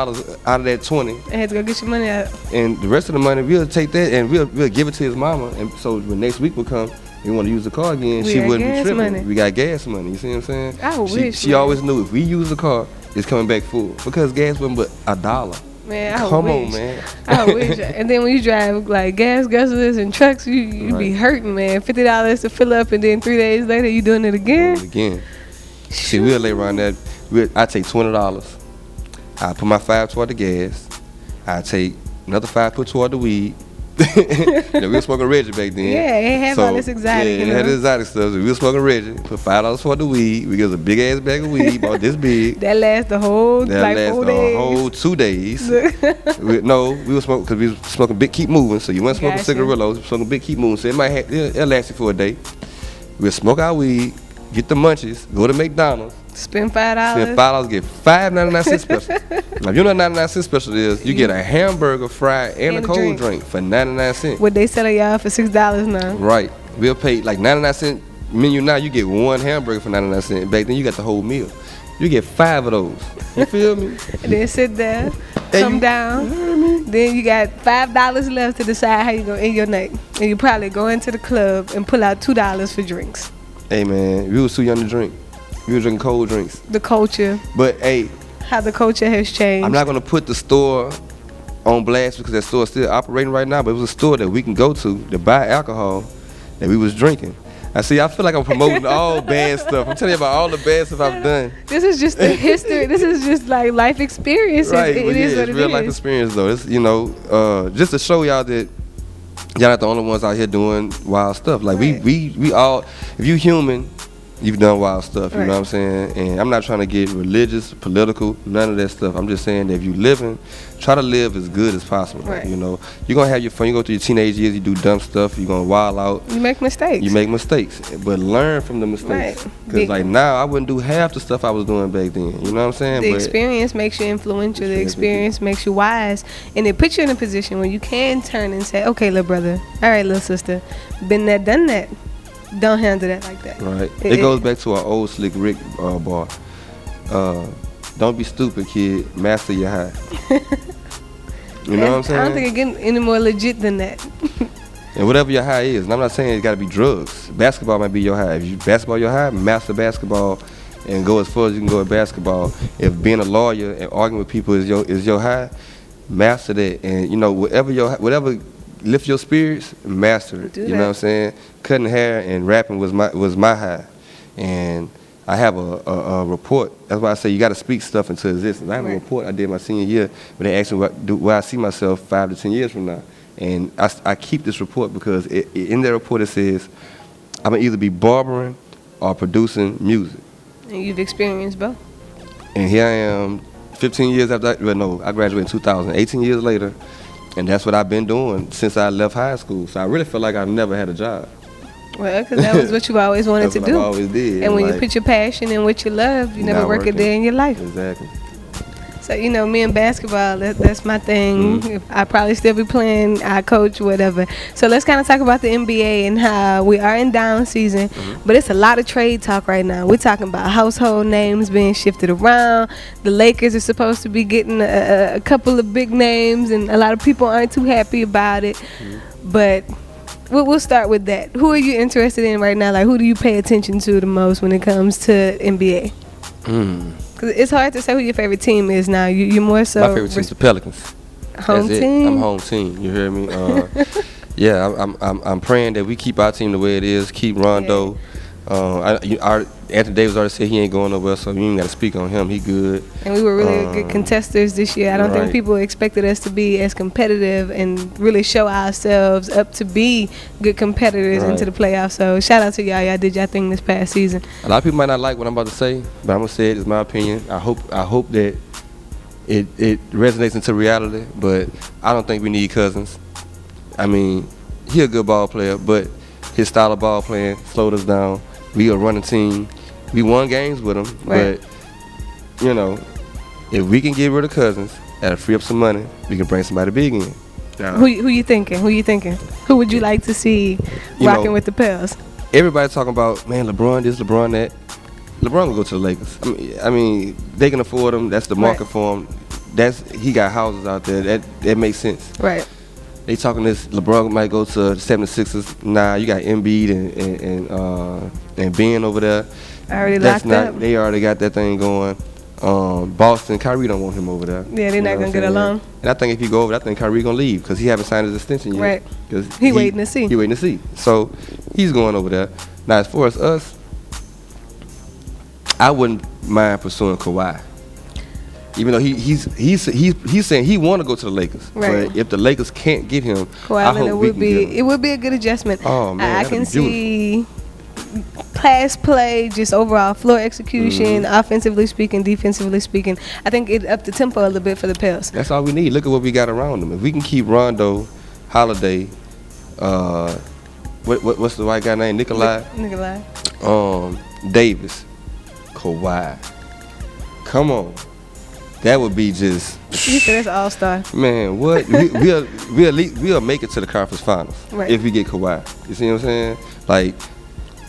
out of that 20. I had to go get your money out. And the rest of the money, we'll take that and we'll give it to his mama. And so when next week would come, we want to use the car again, she wouldn't be tripping. Money. We got gas money, you see what I'm saying? I wish. She always knew if we use the car, it's coming back full. Because gas wasn't but $1. Man, Come on, man. I wish. And then when you drive like gas guzzlers and trucks, you be hurting, man. $50 to fill up, and then 3 days later you doing it again. See, we'll lay around that. I take $20. I put my $5 toward the gas. I take another $5 put toward the weed. We were smoking Reggie back then. Yeah, it had all this exotic. Yeah, it had exotic stuff. So we were smoking Reggie. Put $5 toward the weed. We get a big ass bag of weed, about this big. That lasts the whole 4 days. A whole 2 days. we were smoking because we were smoking Big Keep Moving. So you weren't smoking cigarillos. We were smoking Big Keep Moving. So it last you for a day. We'll smoke our weed. get the munchies, go to McDonald's. Spend $5. Spend $5, get 5.99 special. Now, if you know what 99-cent special is, you get a hamburger, fry, and a cold drink for 99 cents. What they selling y'all for $6 now? Right. We'll pay like 99-cent menu now. You get one hamburger for 99 cents. Back then, you got the whole meal. You get 5 of those. You feel me? And then sit there, come down. Then you got $5 left to decide how you gonna end your night. And you probably go into the club and pull out $2 for drinks. Hey man, we was too young to drink. We were drinking cold drinks. The culture. But hey, how the culture has changed. I'm not gonna put the store on blast because that store is still operating right now. But it was a store that we can go to buy alcohol that we was drinking. I feel like I'm promoting all bad stuff. I'm telling you about all the bad stuff I've done. This is just the history. This is just like life experience. Right, it is what it's it real is. life experience though. It's just to show y'all that y'all not the only ones out here doing wild stuff. Like we all, if you human, you've done wild stuff. You know what I'm saying? And I'm not trying to get religious, political, none of that stuff. I'm just saying that if you living, try to live as good as possible. Right. You know, you're gonna have your fun. You go through your teenage years, you do dumb stuff. You're gonna wild out. You make mistakes. But learn from the mistakes. Because like now, I wouldn't do half the stuff I was doing back then. You know what I'm saying? The experience makes you influential. The experience makes you wise, and it puts you in a position where you can turn and say, "Okay, little brother. All right, little sister. Been there, done that. Don't handle that like that." Right. It goes back to our old Slick Rick bar. Don't be stupid, kid. Master your high. You know what I'm saying? I don't think it gets any more legit than that. And whatever your high is, and I'm not saying it's got to be drugs. Basketball might be your high. If you basketball your high, master basketball, and go as far as you can go at basketball. If being a lawyer and arguing with people is your high, master that. And you know whatever lift your spirits, master it. You know what I'm saying? Cutting hair and rapping was my high, and I have a report. That's why I say you got to speak stuff into existence. I have a report I did my senior year, where they asked me where I see myself 5 to 10 years from now, and I keep this report because in that report it says I'm gonna either be barbering or producing music. And you've experienced both. And here I am, 15 years after. I graduated in 2000. 18 years later. And that's what I've been doing since I left high school. So I really feel like I've never had a job. Well, because that was what you always wanted to do. I always did. And when you put your passion in what you love, you never work a day in your life. Exactly. So, me and basketball, that's my thing. I probably still be playing, I coach, whatever. So let's kind of talk about the NBA and how we are in down season. But it's a lot of trade talk right now. We're talking about household names being shifted around. The Lakers are supposed to be getting a couple of big names, and a lot of people aren't too happy about it. But we'll start with that. Who are you interested in right now? Like, who do you pay attention to the most when it comes to NBA? Because it's hard to say who your favorite team is now. You're more so. My favorite team's the Pelicans. Home team. I'm home team. You hear me? I'm praying that we keep our team the way it is. Keep Rondo. Anthony Davis already said he ain't going nowhere, so you ain't got to speak on him. He good. And we were really good contesters this year. I don't think people expected us to be as competitive and really show ourselves up to be good competitors into the playoffs. So shout out to y'all. Y'all did y'all thing this past season. A lot of people might not like what I'm about to say, but I'm gonna say it. It's my opinion. I hope that it resonates into reality. But I don't think we need Cousins. I mean, he a good ball player, but his style of ball playing slowed us down. We a running team. We won games with him, but if we can get rid of Cousins, that'll free up some money. We can bring somebody big in. Who you thinking? Who would you like to see rocking with the Pels? Everybody talking about, man, LeBron this, LeBron that. LeBron will go to the Lakers. I mean, they can afford him. That's the market for him. He got houses out there. That makes sense. Right. They talking this. LeBron might go to the 76ers. Nah, you got Embiid and Ben over there. They already got that thing going. Boston, Kyrie don't want him over there. Yeah, they're not gonna get along. And I think if he go over, I think Kyrie gonna leave because he haven't signed his extension yet. Right. Because he waiting to see. He waiting to see. So he's going over there. Now as far as us, I wouldn't mind pursuing Kawhi. Even though he's saying he want to go to the Lakers, but if the Lakers can't get him, I hope it would be a good adjustment. Oh man, I can see class play, just overall floor execution, offensively speaking, defensively speaking. I think it up the tempo a little bit for the Pels. That's all we need. Look at what we got around them. If we can keep Rondo, Holiday, what's the white guy name? Nikolai. Davis, Kawhi. Come on. That would be just. You said it's all-star. Man, what? We'll make it to the conference finals if we get Kawhi. You see what I'm saying? Like,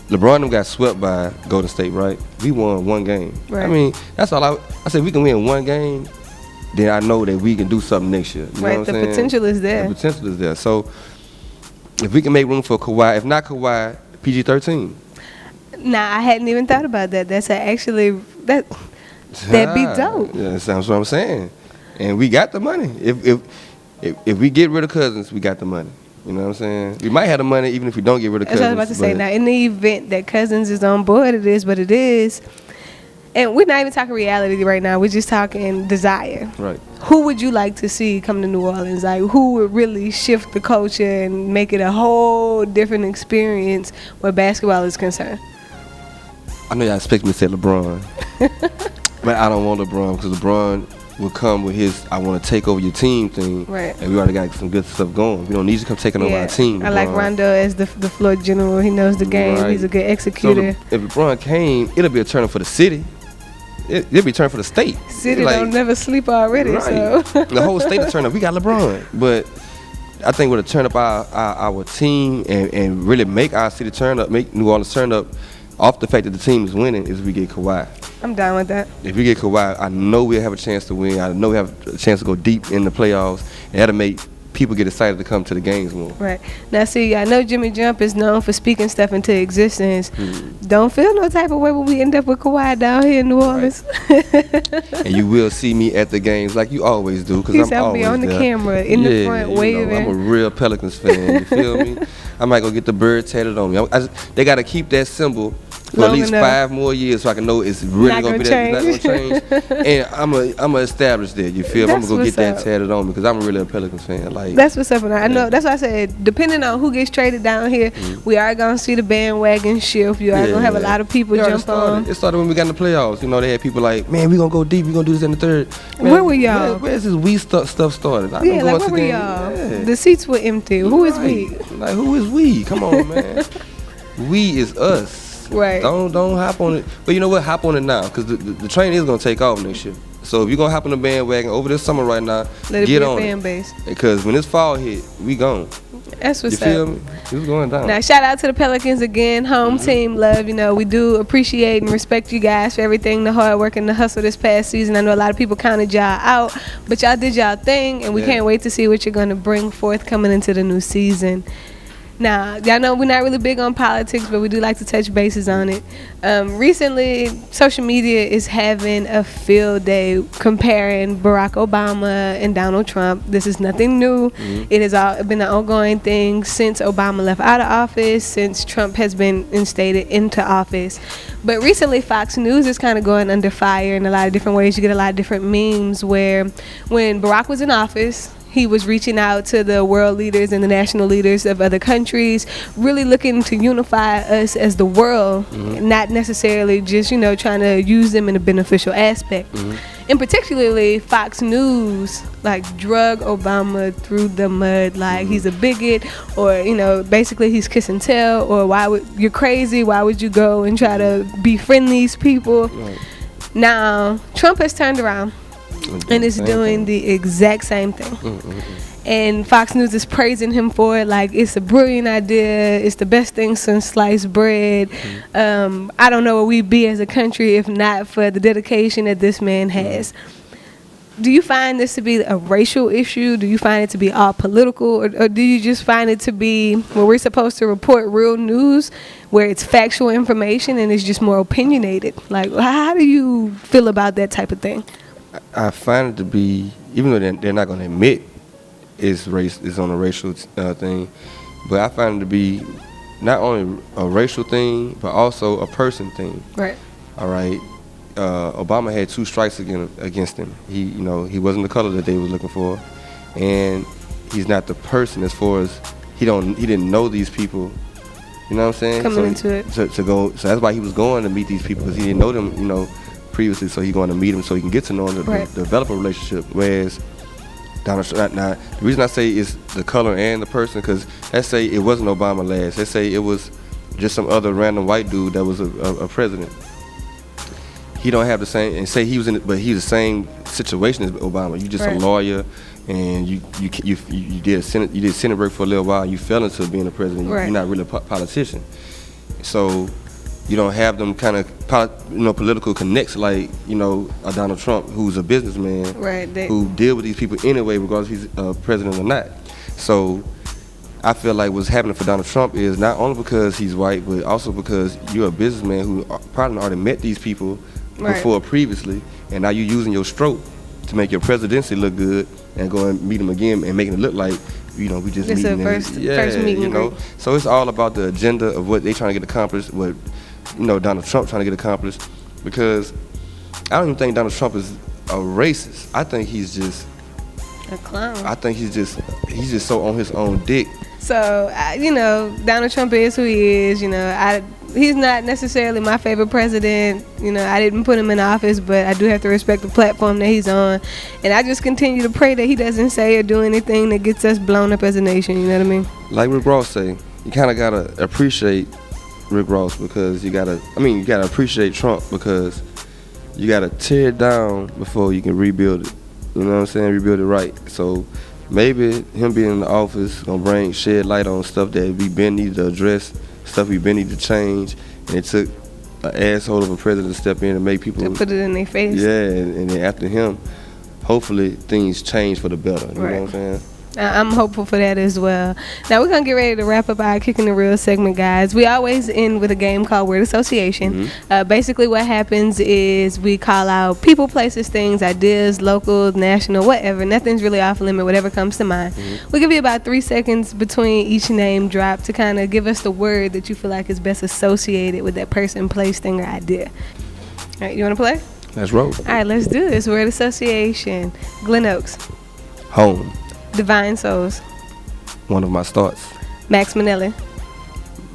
LeBron them got swept by Golden State, right? We won one game. Right. I mean, that's all I said. We can win one game, then I know that we can do something next year. You know what I'm saying? Potential is there. The potential is there. So, if we can make room for Kawhi, if not Kawhi, PG-13. Nah, I hadn't even thought about that. That'd be dope. Yeah, that's what I'm saying. And we got the money. If we get rid of Cousins, we got the money. You know what I'm saying? We might have the money even if we don't get rid of Cousins. That's what I was about to say. Now, in the event that Cousins is on board, it is what it is. And we're not even talking reality right now. We're just talking desire. Right. Who would you like to see come to New Orleans? Like, who would really shift the culture and make it a whole different experience where basketball is concerned? I know y'all expect me to say LeBron. But I don't want LeBron because LeBron will come with his I want to take over your team thing. Right. And we already got some good stuff going. We don't need you to come taking over our team. LeBron. I like Rondo as the floor general. He knows the game. Right. He's a good executor. So if LeBron came, it'll be a turn for the city. It'll be a turn for the state. City don't never sleep already. Right. So the whole state will turn up. We got LeBron. But I think we'll turn up our team and really make our city turn up, make New Orleans turn up off the fact that the team is winning is we get Kawhi. I'm down with that. If we get Kawhi, I know we'll have a chance to win. I know we have a chance to go deep in the playoffs. And that'll make people get excited to come to the games more. Right. Now, see, I know Jimmy Jump is known for speaking stuff into existence. Don't feel no type of way when we end up with Kawhi down here in New Orleans. Right. And you will see me at the games like you always do. Because I'm always be on the camera, in the front, waving. I'm a real Pelicans fan. You feel me? I might go get the bird tatted on me. They got to keep that symbol for at least 5 more years so I can know it's really going to be that. It's not going to change. And I'm going to establish that. You feel me? I'm going to go get that tatted on me because I'm really a Pelicans fan. Like, that's what's up. And I know. That's why I said, depending on who gets traded down here, we are going to see the bandwagon shift. You are going to have a lot of people jump on. It started when we got in the playoffs. You know, they had people like, man, we're going to go deep. We're going to do this in the third. Man, where were y'all? Where's this we stuff started? Like, where were y'all? Yeah. The seats were empty. Who is we? Like, who is we? Come on, man. We is us. Right. Don't hop on it. But you know what? Hop on it now because the train is going to take off next year. So if you're going to hop on the bandwagon over this summer right now, get on it. Because when this fall hit, we gone. That's what's up. You feel me? It's going down. Now, shout out to the Pelicans again. Home team love. You know, we do appreciate and respect you guys for everything, the hard work and the hustle this past season. I know a lot of people counted y'all out, but y'all did y'all thing, and we can't wait to see what you're going to bring forth coming into the new season. Now, y'all know we're not really big on politics, but we do like to touch bases on it. Recently, social media is having a field day comparing Barack Obama and Donald Trump. This is nothing new. It has been an ongoing thing since Obama left out of office, since Trump has been instated into office. But recently, Fox News is kind of going under fire in a lot of different ways. You get a lot of different memes where when Barack was in office, he was reaching out to the world leaders and the national leaders of other countries, really looking to unify us as the world, not necessarily just, you know, trying to use them in a beneficial aspect. And particularly Fox News, like, drug Obama through the mud, like he's a bigot, or, you know, basically he's kiss and tell, or you're crazy, why would you go and try to befriend these people? Now, Trump has turned around and is doing the exact same thing. And Fox News is praising him for it, like it's a brilliant idea, it's the best thing since sliced bread. I don't know where we'd be as a country if not for the dedication that this man has. Do you find this to be a racial issue? Do you find it to be all political? Or do you just find it to be where we're supposed to report real news, where it's factual information and it's just more opinionated? Like, how do you feel about that type of thing? I find it to be, even though they're not going to admit it's on a racial thing, but I find it to be not only a racial thing, but also a person thing. Right. All right. Obama had 2 strikes against him. He wasn't the color that they was looking for, and he's not the person as far as he didn't know these people. You know what I'm saying? Coming into it. So that's why he was going to meet these people, because he didn't know them, you know, previously, so he's going to meet them so he can get to know them, develop a relationship. Whereas Donald Trump, now the reason I say is the color and the person, because let's say it wasn't Obama last. Let's say it was just some other random white dude that was a president. He don't have the same, and say he was in it, but he's the same situation as Obama. You just a lawyer, and you did Senate work for a little while. You fell into being a president. You're not really a politician, so you don't have them kind of political connects like a Donald Trump, who's a businessman, who deal with these people anyway, regardless if he's president or not. So I feel like what's happening for Donald Trump is not only because he's white, but also because you're a businessman who probably already met these people before previously, and now you're using your stroke to make your presidency look good and go and meet them again and making it look like we just it's meeting. First meeting, So it's all about the agenda of what they trying to get accomplished, what Donald Trump trying to get accomplished, because I don't even think Donald Trump is a racist. I think he's just a clown. I think he's just so on his own dick. So Donald Trump is who he is. He's not necessarily my favorite president. I didn't put him in office, but I do have to respect the platform that he's on, and I just continue to pray that he doesn't say or do anything that gets us blown up as a nation. You know what I mean? Like Rick Ross say, you kind of gotta appreciate Rick Ross because you gotta appreciate Trump because you gotta tear it down before you can rebuild it. You know what I'm saying? Rebuild it right. So maybe him being in the office gonna shed light on stuff that we been need to address, stuff we been need to change, and it took an asshole of a president to step in and make people to put it in their face. Yeah, and then after him, hopefully things change for the better. You know what I'm saying? I'm hopeful for that as well. Now we're gonna get ready to wrap up our Kicking the Real segment, guys. We always end with a game called Word Association. Basically what happens is we call out people, places, things, ideas, local, national, whatever. Nothing's really off limit, whatever comes to mind. We give you about 3 seconds between each name drop to kind of give us the word that you feel like is best associated with that person, place, thing, or idea. All right, you wanna play? Let's roll. All right, let's do this. Word Association. Glen Oaks. Home. Divine Souls. One of my starts. Max Manelli.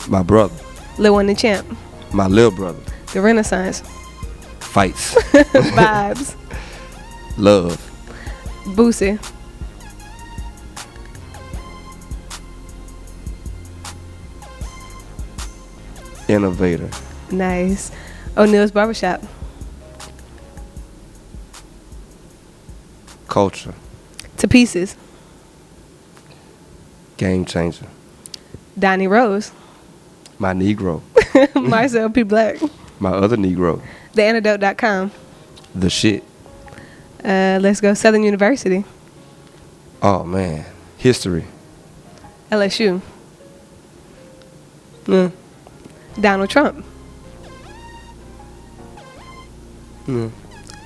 My brother. Lil One the Champ. My little brother. The Renaissance. Fights. Vibes. Love. Boosie. Innovator. Nice. O'Neill's Barbershop. Culture. To Pieces. Game changer. Donnie Rose. My Negro. Marcel P. Black. My other Negro. TheAntidote.com. The shit. Let's go. Southern University. Oh, man. History. LSU. Donald Trump.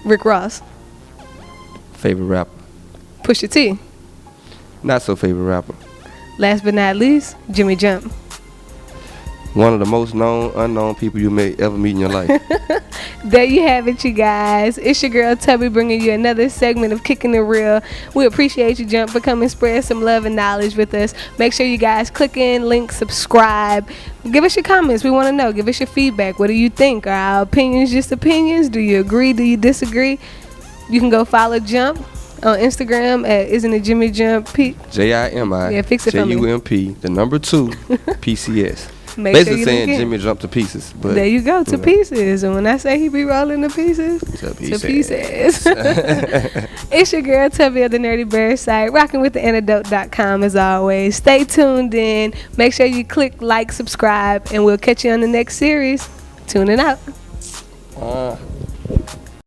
Rick Ross. Favorite rapper. Pusha T. Not so favorite rapper. Last but not least, Jimmy Jump. One of the most known, unknown people you may ever meet in your life. There you have it, you guys. It's your girl Tubby bringing you another segment of Kicking It Real. We appreciate you, Jump, for coming spread some love and knowledge with us. Make sure you guys click in, link, subscribe. Give us your comments. We want to know. Give us your feedback. What do you think? Are our opinions just opinions? Do you agree? Do you disagree? You can go follow Jump on Instagram at Isn't It Jimmy Jump? Jimi. Yeah, fix it for me. JUMP, the number 2, PCS. Make basically sure saying Jimmy Jump to pieces. But there you go, to pieces. And when I say he be rolling to pieces, to pieces. It's your girl Tubby of the Nerdy Bear site, rocking with theantidote.com as always. Stay tuned in. Make sure you click like, subscribe, and we'll catch you on the next series. Tune it out.